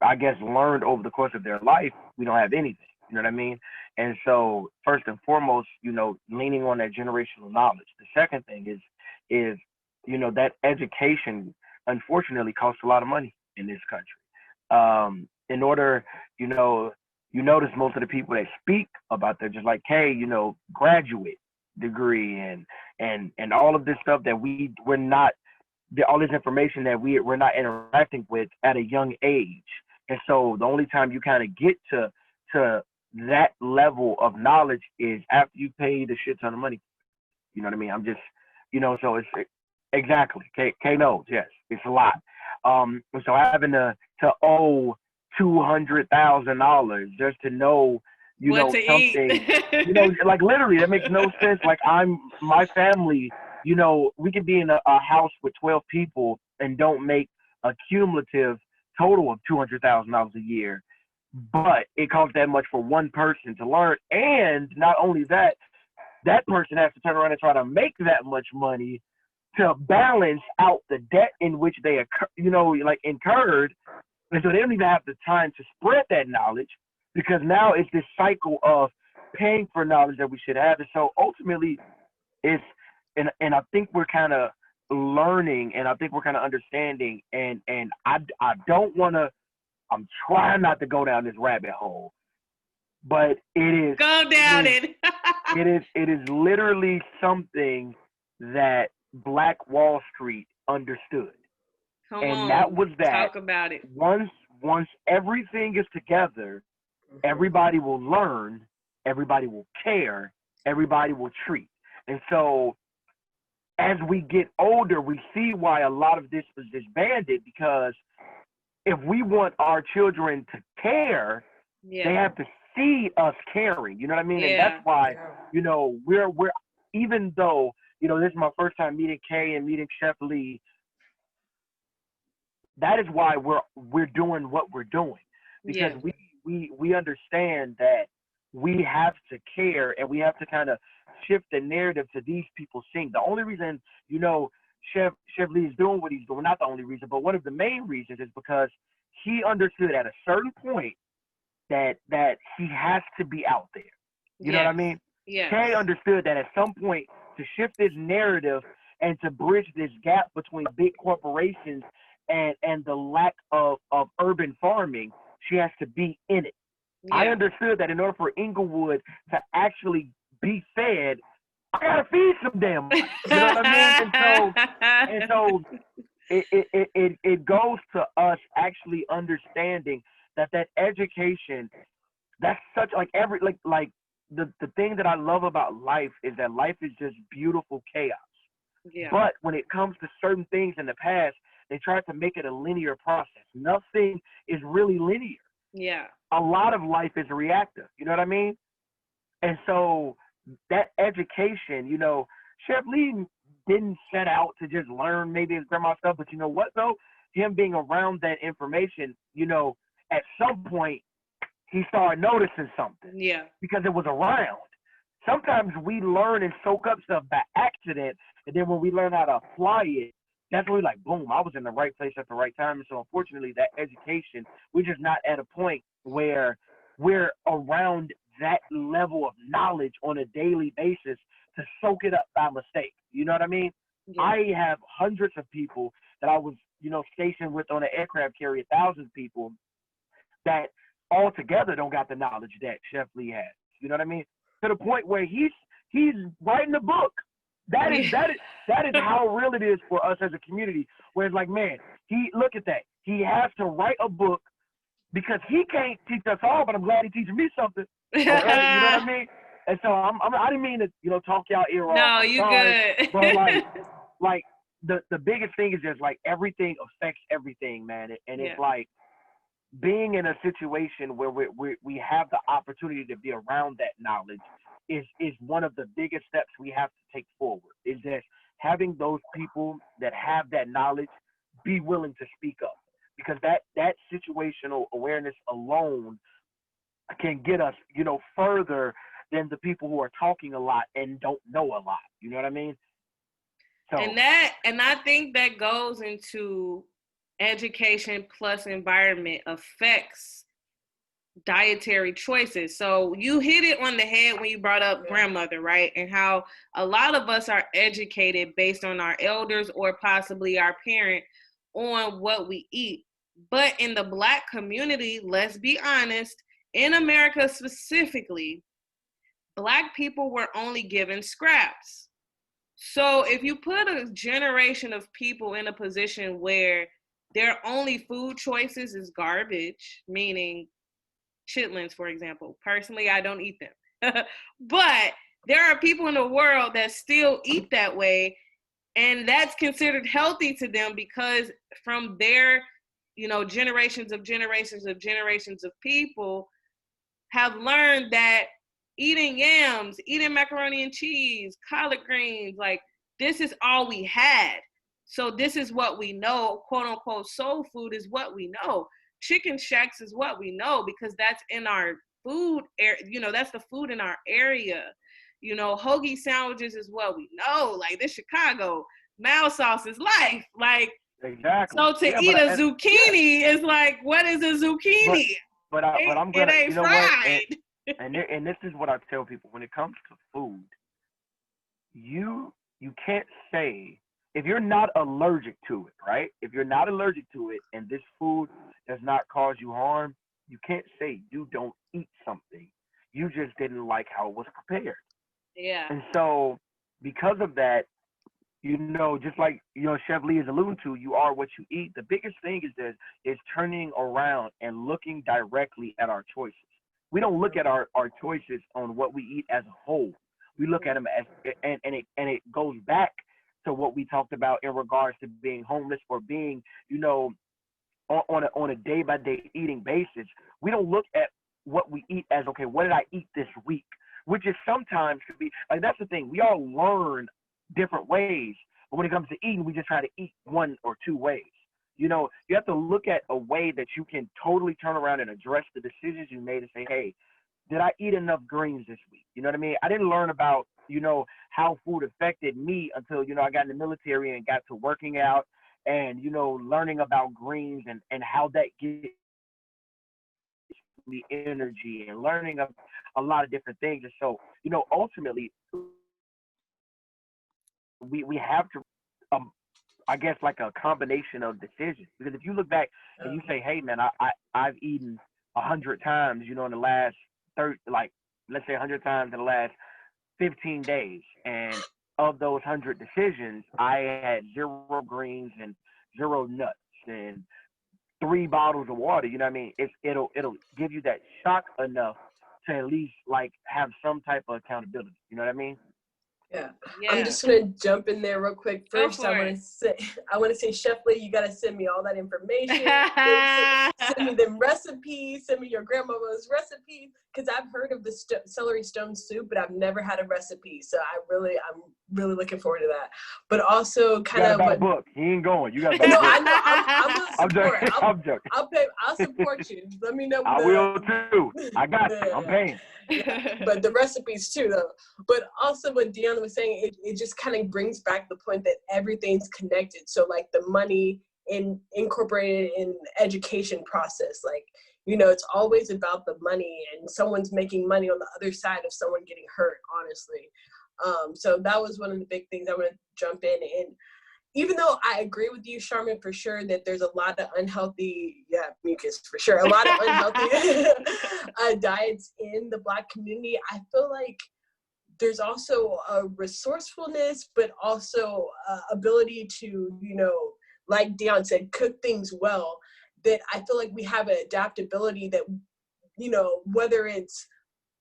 I guess, learned over the course of their life, we don't have anything. You know what I mean? And so, first and foremost, leaning on that generational knowledge. The second thing is that education, unfortunately, costs a lot of money in this country. In order, you know, you notice most of the people that speak about that, just like, hey, graduate degree and all of this stuff that we're not all this information that we're not interacting with at a young age. And so the only time you kind of get to that level of knowledge is after you pay the shit ton of money. You know what I mean? I'm just, so it's exactly K knows, yes, it's a lot. So having to owe $200,000 just to know, What to something, eat. like literally that makes no sense. Like my family, we could be in a house with 12 people and don't make a cumulative total of $200,000 a year, but it costs that much for one person to learn. And not only that, that person has to turn around and try to make that much money to balance out the debt in which they incurred. And so they don't even have the time to spread that knowledge because now it's this cycle of paying for knowledge that we should have. And so ultimately it's, and I think we're kind of learning and I think we're kind of understanding and I don't want to, I'm trying not to go down this rabbit hole, but it is, Go down it. it is literally something that Black Wall Street understood. Come And on. that was that Talk about it. once everything is together, everybody will learn, everybody will care, everybody will treat. And so as we get older, we see why a lot of this was disbanded because if we want our children to care, they have to see us caring. You know what I mean? Yeah. And that's why, we're even though, this is my first time meeting Kay and meeting Chef Lee, that is why we're doing what we're doing. Because we understand that we have to care and we have to kind of shift the narrative to these people seeing. The only reason, Chef Lee is doing what he's doing, not the only reason, but one of the main reasons is because he understood at a certain point that he has to be out there. You know what I mean? Yeah. Kay understood that at some point to shift this narrative and to bridge this gap between big corporations and the lack of urban farming, she has to be in it. Yeah. I understood that in order for Englewood to actually be fed, I gotta feed some damn. You know what I mean? And so it goes to us actually understanding that education, that's such the thing that I love about life is that life is just beautiful chaos. Yeah. But when it comes to certain things in the past, they tried to make it a linear process. Nothing is really linear. Yeah. A lot of life is reactive. You know what I mean? And so that education, Chef Lee didn't set out to just learn maybe his grandma's stuff, but you know what though? Him being around that information, at some point he started noticing something. Yeah. Because it was around. Sometimes we learn and soak up stuff by accident, and then when we learn how to apply it, that's really like, boom, I was in the right place at the right time. And so unfortunately that education, we're just not at a point where we're around that level of knowledge on a daily basis to soak it up by mistake. You know what I mean? Yeah. I have hundreds of people that I was, stationed with on an aircraft carrier, 1,000 people that altogether don't got the knowledge that Chef Lee has. You know what I mean? To the point where he's writing a book. That is how real it is for us as a community. Where it's like, man, look at that. He has to write a book because he can't teach us all, but I'm glad he's teaching me something. You know what I mean? And so I didn't mean to, talk y'all ear off. No, you good. But like the biggest thing is just like everything affects everything, man. And it's like being in a situation where we have the opportunity to be around that knowledge is one of the biggest steps we have to take forward. Is that having those people that have that knowledge be willing to speak up, because that situational awareness alone can get us, further than the people who are talking a lot and don't know a lot. You know what I mean? So, and I think that goes into education plus environment affects dietary choices. So you hit it on the head when you brought up grandmother, right? And how a lot of us are educated based on our elders or possibly our parent on what we eat. But in the Black community, let's be honest, in America specifically, Black people were only given scraps. So if you put a generation of people in a position where their only food choices is garbage, meaning chitlins, for example. Personally, I don't eat them. But there are people in the world that still eat that way, and that's considered healthy to them because from their, generations of people have learned that eating yams, eating macaroni and cheese, collard greens, like this is all we had. So this is what we know, quote unquote, soul food is what we know. Chicken shacks is what we know because that's in our food, that's the food in our area. Hoagie sandwiches is what we know. Like this Chicago, mild sauce is life. Like, exactly. So to eat a zucchini is like, what is a zucchini? But I'm gonna, it ain't fried. And this is what I tell people when it comes to food. You can't say, if you're not allergic to it, right? If you're not allergic to it and this food does not cause you harm, you can't say you don't eat something. You just didn't like how it was prepared. Yeah. And so because of that, just like, Chef Lee is alluding to, you are what you eat. The biggest thing is turning around and looking directly at our choices. We don't look at our choices on what we eat as a whole. We look at them as, and it goes back to what we talked about in regards to being homeless or being, on a day-by-day eating basis. We don't look at what we eat as, okay, what did I eat this week? Which is sometimes could be, like, that's the thing. We all learn different ways. But when it comes to eating, we just try to eat one or two ways. You have to look at a way that you can totally turn around and address the decisions you made and say, hey, did I eat enough greens this week? You know what I mean? I didn't learn about, how food affected me until, I got in the military and got to working out and, learning about greens and how that gives me energy and learning a lot of different things. And so, ultimately, we have to, I guess, like a combination of decisions. Because if you look back and you say, hey, man, I've eaten 100 times, in the last 30, like, let's say 100 times in the last 15 days. And of those 100 decisions, I had 0 greens and 0 nuts and 3 bottles of water. You know what I mean? It'll give you that shock enough to at least like have some type of accountability. You know what I mean? Yeah. I'm just gonna jump in there real quick. First, I want to say, Chef Lee, you gotta send me all that information. Send me them recipes. Send me your grandmama's recipes, because I've heard of the celery stone soup, but I've never had a recipe. So I'm really looking forward to that. But also, kind of a book. He ain't going. You got to buy no, a book. I know. I'm gonna support. I'm joking. I'll I'll support you. Let me know. I will too. I got you. I'm paying. Yeah, but the recipes too, though. But also, what Dion was saying, it just kind of brings back the point that everything's connected. So, like the money incorporated in the education process, like, you know, it's always about the money, and someone's making money on the other side of someone getting hurt. Honestly, so that was one of the big things I want to jump in. And even though I agree with you, Sharman, for sure, that there's a lot of unhealthy, mucus for sure, a lot of unhealthy diets in the Black community, I feel like there's also a resourcefulness, but also ability to, you know, like Dion said, cook things well, that I feel like we have an adaptability that, you know, whether it's,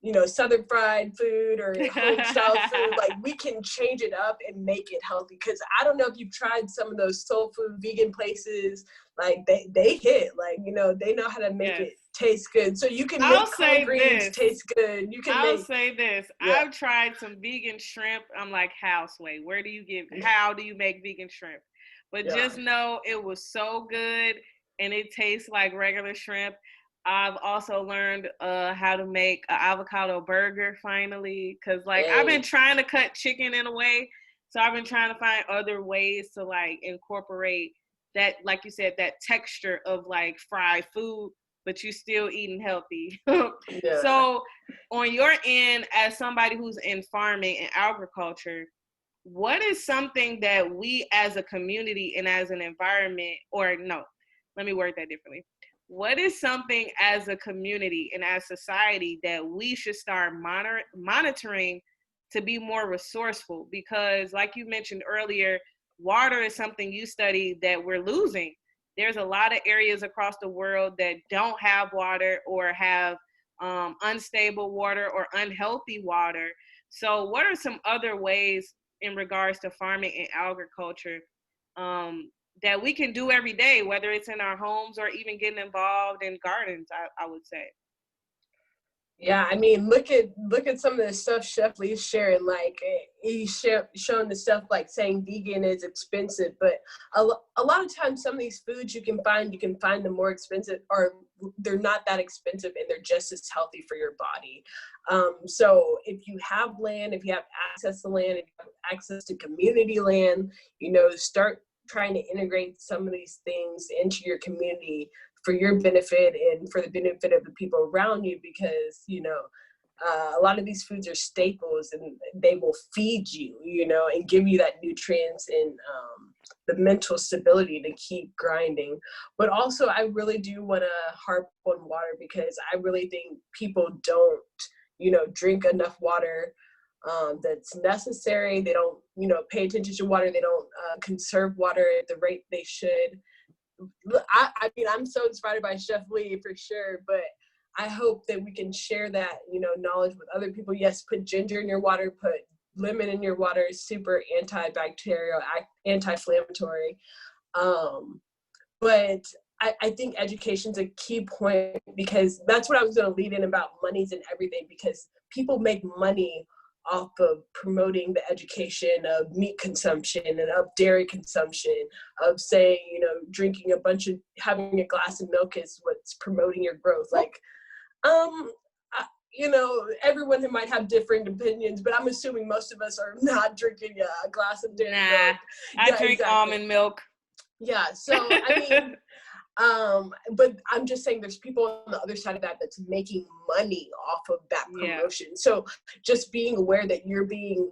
you know, Southern fried food or home style food, like we can change it up and make it healthy. Cause I don't know if you've tried some of those soul food vegan places, like they hit, like, you know, they know how to make it taste good. So you can make collard greens taste good. You can I'll say this. I've tried some vegan shrimp. I'm like, Houseway, how do you make vegan shrimp? But just know it was so good and it tastes like regular shrimp. I've also learned how to make an avocado burger finally, because like I've been trying to cut chicken in a way, so I've been trying to find other ways to like incorporate that, like you said, that texture of like fried food, but you still eating healthy. So on your end, as somebody who's in farming and agriculture, what is something that we as a community and as an environment, or no, let me word that differently. What is something as a community and as society that we should start monitoring to be more resourceful? Because like you mentioned earlier, water is something you study that we're losing. There's a lot of areas across the world that don't have water or have unstable water or unhealthy water. So what are some other ways in regards to farming and agriculture that we can do every day, whether it's in our homes or even getting involved in gardens, I would say? Yeah, I mean, look at some of the stuff Chef Lee's sharing. Like he's showing the stuff like saying vegan is expensive, but a lot of times some of these foods you can find them more expensive, or they're not that expensive and they're just as healthy for your body. So if you have land, if you have access to land, if you have access to community land, you know, start trying to integrate some of these things into your community for your benefit and for the benefit of the people around you, because, you know, a lot of these foods are staples and they will feed you, you know, and give you that nutrients and the mental stability to keep grinding. But also, I really do want to harp on water, because I really think people don't, you know, drink enough water that's necessary. They don't, you know, pay attention to water. They don't conserve water at the rate they should. I mean, I'm so inspired by Chef Lee for sure, but I hope that we can share that, you know, knowledge with other people. Yes, put ginger in your water, put lemon in your water. It's super antibacterial, anti-inflammatory. But I think education's a key point, because that's what I was going to lead in about monies and everything, because people make money off of promoting the education of meat consumption and of dairy consumption, of saying, you know, having a glass of milk is what's promoting your growth. Like, you know, everyone might have different opinions, but I'm assuming most of us are not drinking a glass of dairy milk. I drink almond milk. Yeah, so I mean, but I'm just saying there's people on the other side of that that's making money off of that promotion. Yeah. So just being aware that you're being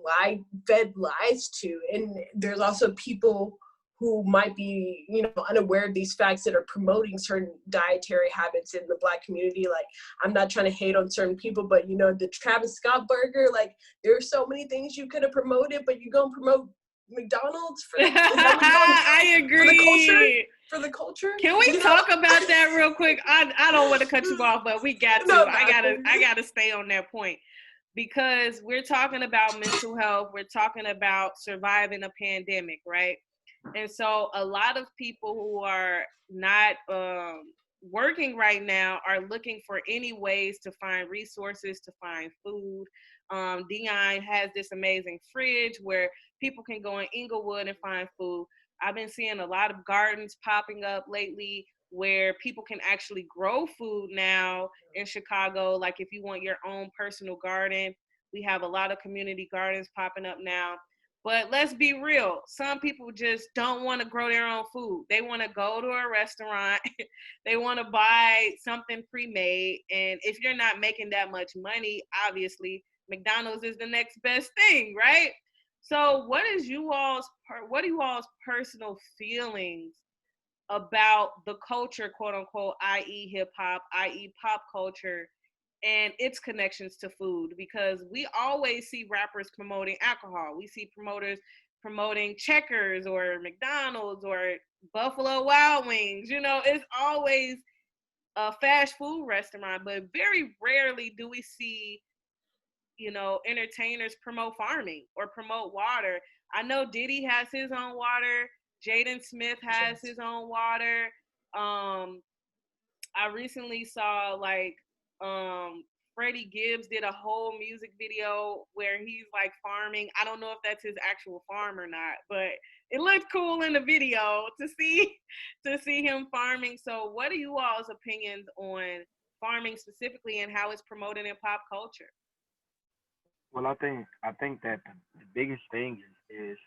fed lies to, and there's also people who might be, you know, unaware of these facts that are promoting certain dietary habits in the Black community. Like, I'm not trying to hate on certain people, but, you know, the Travis Scott burger, like, there are so many things you could have promoted, but you gonna promote McDonald's for I agree. For the culture? Can we talk about that real quick? I don't want to cut you off, but we got to. No, I gotta stay on that point, because we're talking about mental health. We're talking about surviving a pandemic, right? And so a lot of people who are not working right now are looking for any ways to find resources, to find food. Dion has this amazing fridge where people can go in Englewood and find food. I've been seeing a lot of gardens popping up lately where people can actually grow food now in Chicago. Like if you want your own personal garden, we have a lot of community gardens popping up now. But let's be real, some people just don't want to grow their own food. They want to go to a restaurant, they want to buy something pre-made, and if you're not making that much money, obviously McDonald's is the next best thing, right? So what are you all's personal feelings about the culture, quote unquote, i.e. hip hop, i.e. pop culture, and its connections to food? Because we always see rappers promoting alcohol. We see promoters promoting Checkers or McDonald's or Buffalo Wild Wings. You know, it's always a fast food restaurant, but very rarely do we see, you know, entertainers promote farming or promote water. I know Diddy has his own water. Jaden Smith has his own water. I recently saw like Freddie Gibbs did a whole music video where he's like farming. I don't know if that's his actual farm or not, but it looked cool in the video to see him farming. So what are you all's opinions on farming specifically and how it's promoted in pop culture? Well, I think that the biggest thing is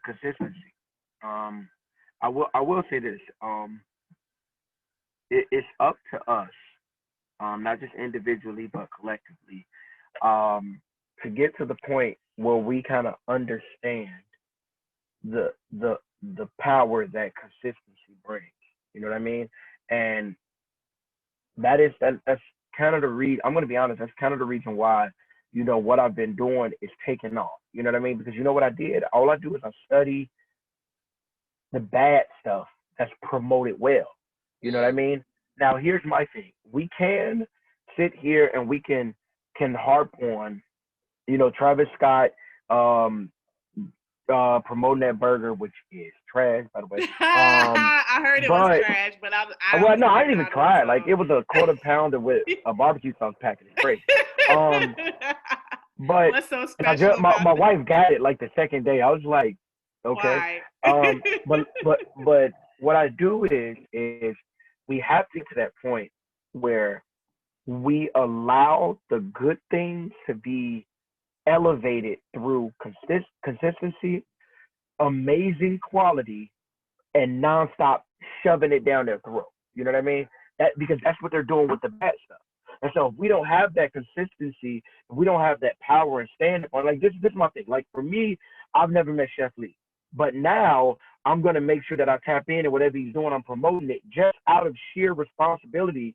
consistency. Um, I will say this. It's up to us, not just individually but collectively, to get to the point where we kind of understand the the power that consistency brings. You know what I mean? And that's kind of the read. I'm gonna be honest. That's kind of the reason why what I've been doing is taking off. You know what I mean? Because you know what I did? All I do is I study the bad stuff that's promoted well. You know what I mean? Now here's my thing. We can sit here and we can harp on, Travis Scott um promoting that burger, which is trash, by the way. I heard it was But trash, but I well, was no, I didn't working even on try it. it. Like it was a quarter pounder with a barbecue sauce packet. It's crazy. Um, but What's so and I special just my about it? wife got it like the second day. I was like, okay. Why? But what I do is we have to get to that point where we allow the good things to be elevated through consistency, amazing quality, and nonstop shoving it down their throat. You know what I mean? Because that's what they're doing with the bad stuff. And so if we don't have that consistency, if we don't have that power and stand on, like this is my thing. Like for me, I've never met Chef Lee, but now I'm gonna make sure that I tap in and whatever he's doing, I'm promoting it just out of sheer responsibility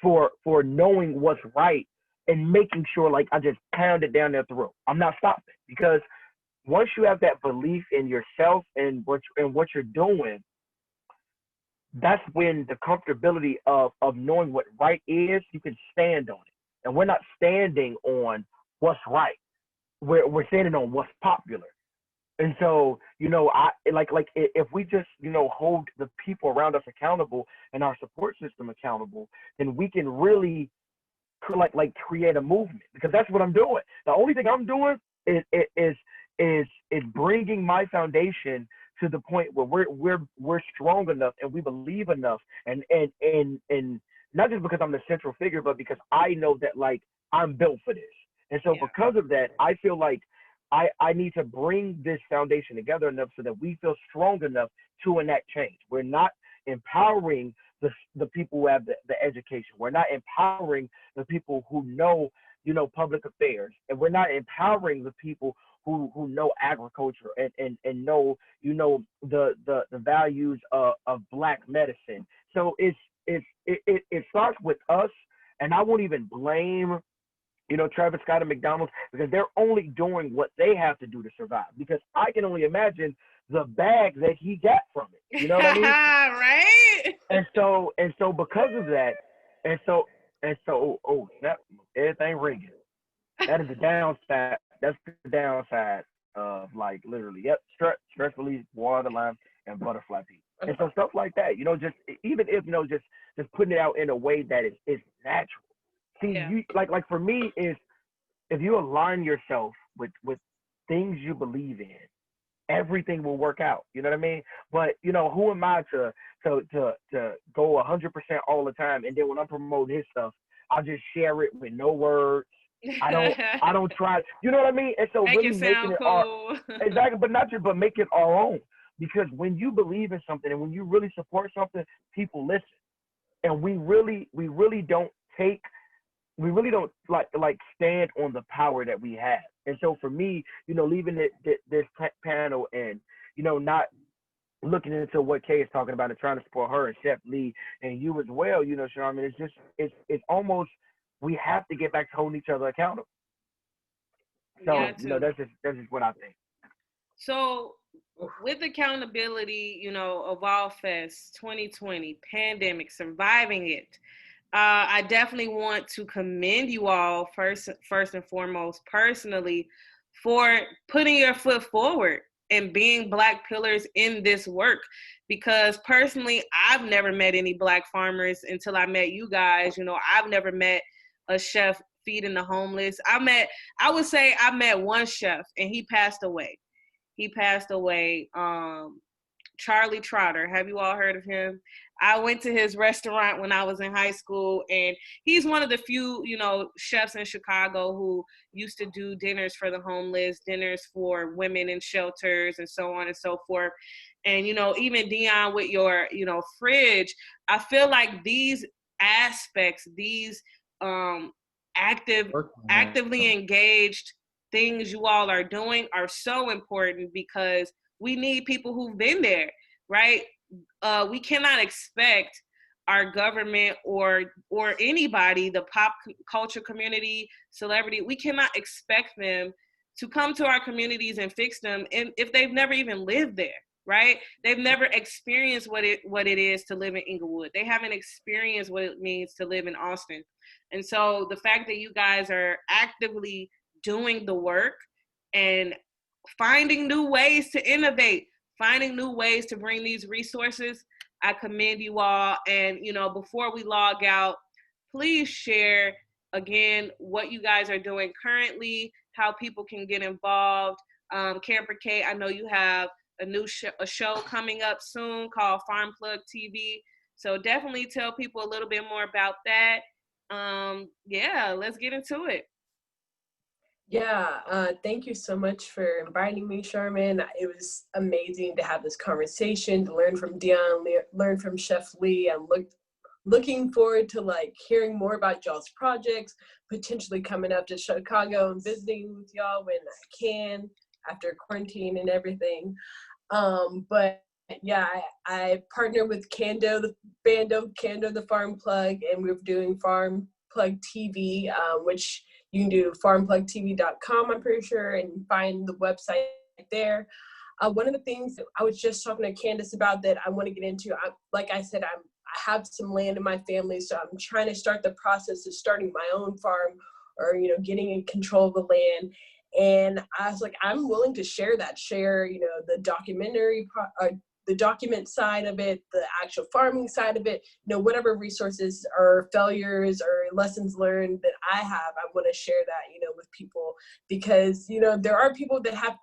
for knowing what's right and making sure like I just pound it down their throat. I'm not stopping because once you have that belief in yourself and what you're doing, that's when the comfortability of knowing what right is, you can stand on it. And we're not standing on what's right. We're standing on what's popular. And so, I like if we just, hold the people around us accountable and our support system accountable, then we can really create a movement, because that's what I'm doing. The only thing I'm doing is bringing my foundation to the point where we're strong enough and we believe enough, and not just because I'm the central figure, but because I know that like I'm built for this. And so because of that, I feel like I need to bring this foundation together enough so that we feel strong enough to enact change. We're not empowering the people who have the education. We're not empowering the people who know, public affairs. And we're not empowering the people who know agriculture and know, the values of Black medicine. So it starts with us, and I won't even blame Travis Scott and McDonald's, because they're only doing what they have to do to survive. Because I can only imagine the bag that he got from it. You know what I mean? Right? And so because of that, oh snap, everything ringing. That is the downside. That's the downside of like literally, yep, stress release, water, lime, and butterfly pea. And so stuff like that, just even if just putting it out in a way that is natural. See, you like for me is if you align yourself with things you believe in, everything will work out. You know what I mean? But who am I to go 100% all the time? And then when I'm promoting his stuff, I'll just share it with no words. I don't try. You know what I mean? And so Make really it making sound it our cool. exactly, but not just but make it our own. Because when you believe in something and when you really support something, people listen. And we really don't take we really don't like stand on the power that we have. And so for me, leaving this panel and not looking into what Kay is talking about and trying to support her and Chef Lee and you as well, Sharman, it's almost we have to get back to holding each other accountable. So that's just what I think. So with accountability, Evolve Fest 2020, pandemic, surviving it. I definitely want to commend you all first and foremost, personally, for putting your foot forward and being Black pillars in this work. Because personally, I've never met any Black farmers until I met you guys. I've never met a chef feeding the homeless. I would say I met one chef and he passed away. Charlie Trotter. Have you all heard of him? I went to his restaurant when I was in high school, and he's one of the few, chefs in Chicago who used to do dinners for the homeless, dinners for women in shelters, and so on and so forth. And, even Dion with your, fridge, I feel like these aspects, these actively engaged things you all are doing are so important because we need people who've been there, right? We cannot expect our government or anybody, the pop culture community, celebrity, we cannot expect them to come to our communities and fix them if they've never even lived there, right? They've never experienced what it is to live in Englewood. They haven't experienced what it means to live in Austin. And so the fact that you guys are actively doing the work and finding new ways to innovate, finding new ways to bring these resources, I commend you all. And, before we log out, please share again what you guys are doing currently, how people can get involved. Camper K, I know you have a show coming up soon called Farm Plug TV. So definitely tell people a little bit more about that. Let's get into it. Yeah, thank you so much for inviting me, Sharman. It was amazing to have this conversation, to learn from Dion, learn from Chef Lee. I'm looking forward to hearing more about y'all's projects, potentially coming up to Chicago and visiting with y'all when I can after quarantine and everything. But yeah, I partner with Kando, the Farm Plug, and we're doing Farm Plug TV, which you can do farmplugtv.com, I'm pretty sure, and find the website there. One of the things that I was just talking to Candace about that I want to get into, like I said, I have some land in my family, so I'm trying to start the process of starting my own farm or, getting in control of the land. And I was like, I'm willing to share, the documentary, the document side of it, the actual farming side of it, whatever resources or failures or lessons learned that I have, I want to share that, with people, because, there are people that have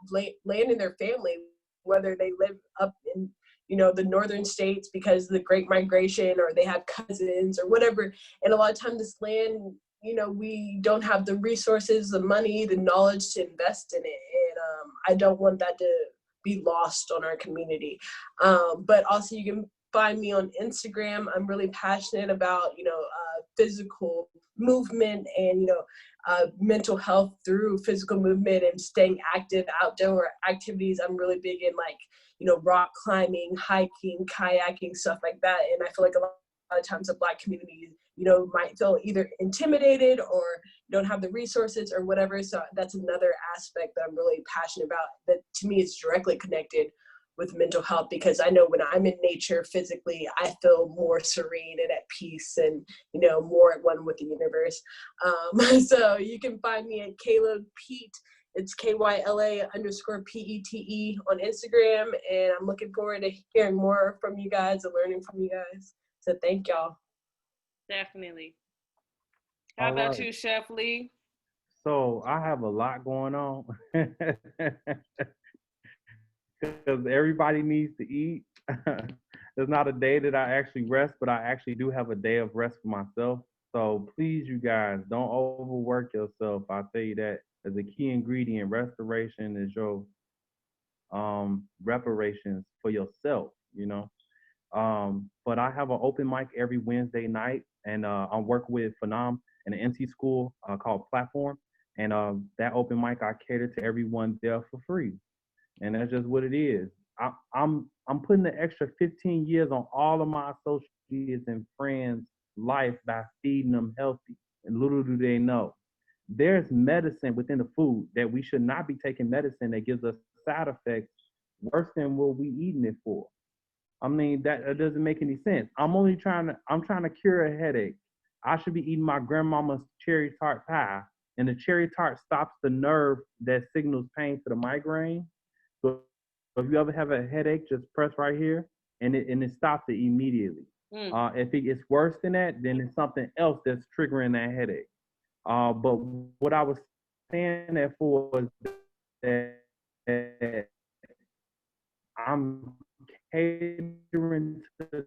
land in their family, whether they live up in, the northern states because of the Great Migration, or they have cousins or whatever. And a lot of times this land, we don't have the resources, the money, the knowledge to invest in it. And I don't want that to be lost on our community. But also you can find me on Instagram. I'm really passionate about, physical movement and, mental health through physical movement and staying active, outdoor activities. I'm really big in rock climbing, hiking, kayaking, stuff like that. And I feel like a lot of times the Black community, might feel either intimidated or don't have the resources or whatever. So that's another aspect that I'm really passionate about, that to me is directly connected with mental health, because I know when I'm in nature physically, I feel more serene and at peace and, more at one with the universe. So you can find me at Kyla Pete. It's KYLA_PETE on Instagram. And I'm looking forward to hearing more from you guys and learning from you guys. So thank y'all. Definitely. How about you, Chef Lee? So I have a lot going on. because everybody needs to eat. There's not a day that I actually rest, but I actually do have a day of rest for myself. So please, you guys, don't overwork yourself. I'll tell you that as a key ingredient, restoration is your reparations for yourself, you know. But I have an open mic every Wednesday night, and I work with Phenom in an MC school called Platform. And that open mic, I cater to everyone there for free, and that's just what it is. I'm putting the extra 15 years on all of my associates and friends' life by feeding them healthy. And little do they know, there's medicine within the food that we should not be taking medicine that gives us side effects worse than what we eating it for. I mean, that doesn't make any sense. I'm trying to cure a headache. I should be eating my grandmama's cherry tart pie, and the cherry tart stops the nerve that signals pain to the migraine. So if you ever have a headache, just press right here, and it stops it immediately. If it gets worse than that, then it's something else that's triggering that headache. But what I was saying that for is that I'm catering to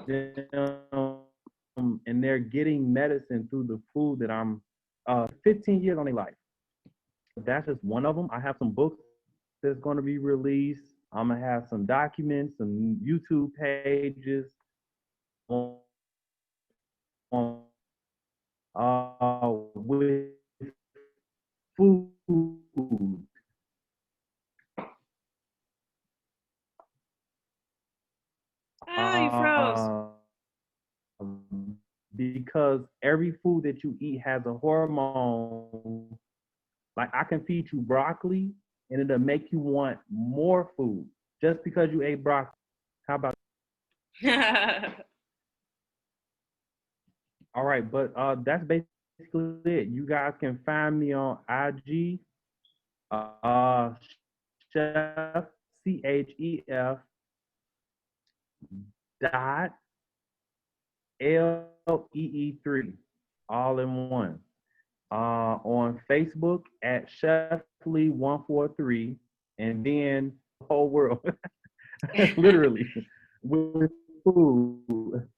them, and they're getting medicine through the food that I'm 15 years on their life. That's just one of them. I have some books that's going to be released. I'm going to have some documents, some YouTube pages on with food. Oh, you froze. Because every food that you eat has a hormone. Like I can feed you broccoli and it'll make you want more food just because you ate broccoli. How about? All right, but that's basically it. You guys can find me on IG, Chef CHEF dot LEE3, all in one. On Facebook at Chefly143, and then the whole world, literally, with food.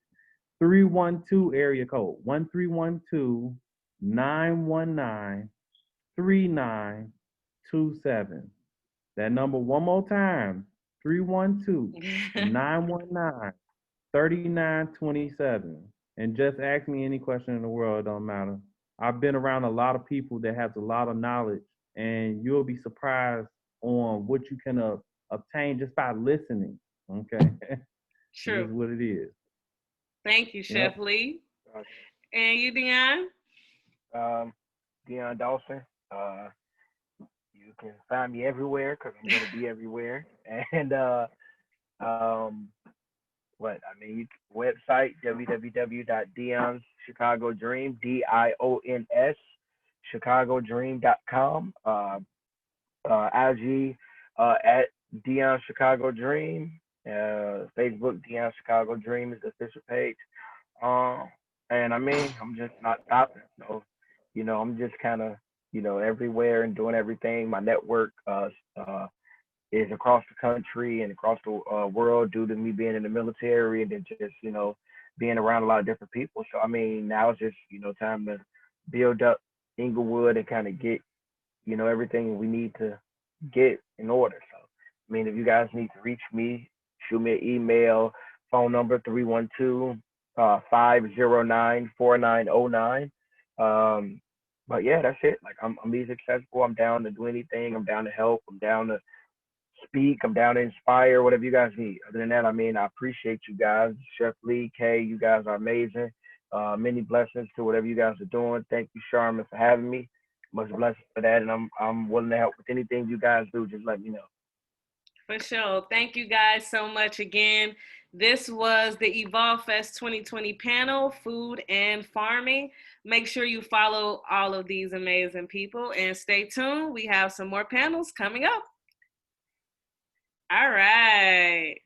312 area code 1312-919-3927. That number one more time, 312-919-3927. And just ask me any question in the world, it don't matter. I've been around a lot of people that have a lot of knowledge, and you'll be surprised on what you can obtain just by listening. Okay, this is True. what it is. Thank you, Chef Yep. Lee. And you, Dion? Dion Dawson. You can find me everywhere because I'm gonna be everywhere. And um, what I mean, website www.dionschicagodream DIONS chicagodream.com. IG at Dion Chicago Dream. Facebook Dion Chicago Dream is the official page. And I mean, I'm just not stopping. So, I'm just kind of, everywhere and doing everything. My network is across the country and across the world due to me being in the military and then just, being around a lot of different people. So, I mean, now it's just, time to build up Englewood and kind of get, everything we need to get in order. So, I mean, if you guys need to reach me, shoot me an email, phone number 312-509-4909. But yeah, that's it. Like I'm easy accessible. I'm down to do anything. I'm down to help. I'm down to speak. I'm down to inspire, whatever you guys need. Other than that, I mean, I appreciate you guys. Chef Lee, Kay, you guys are amazing. Many blessings to whatever you guys are doing. Thank you, Sharman, for having me. Much blessings for that. And I'm willing to help with anything you guys do. Just let me know. For sure. Thank you guys so much again. This was the Evolve Fest 2020 panel, Food and Farming. Make sure you follow all of these amazing people and stay tuned. We have some more panels coming up. All right.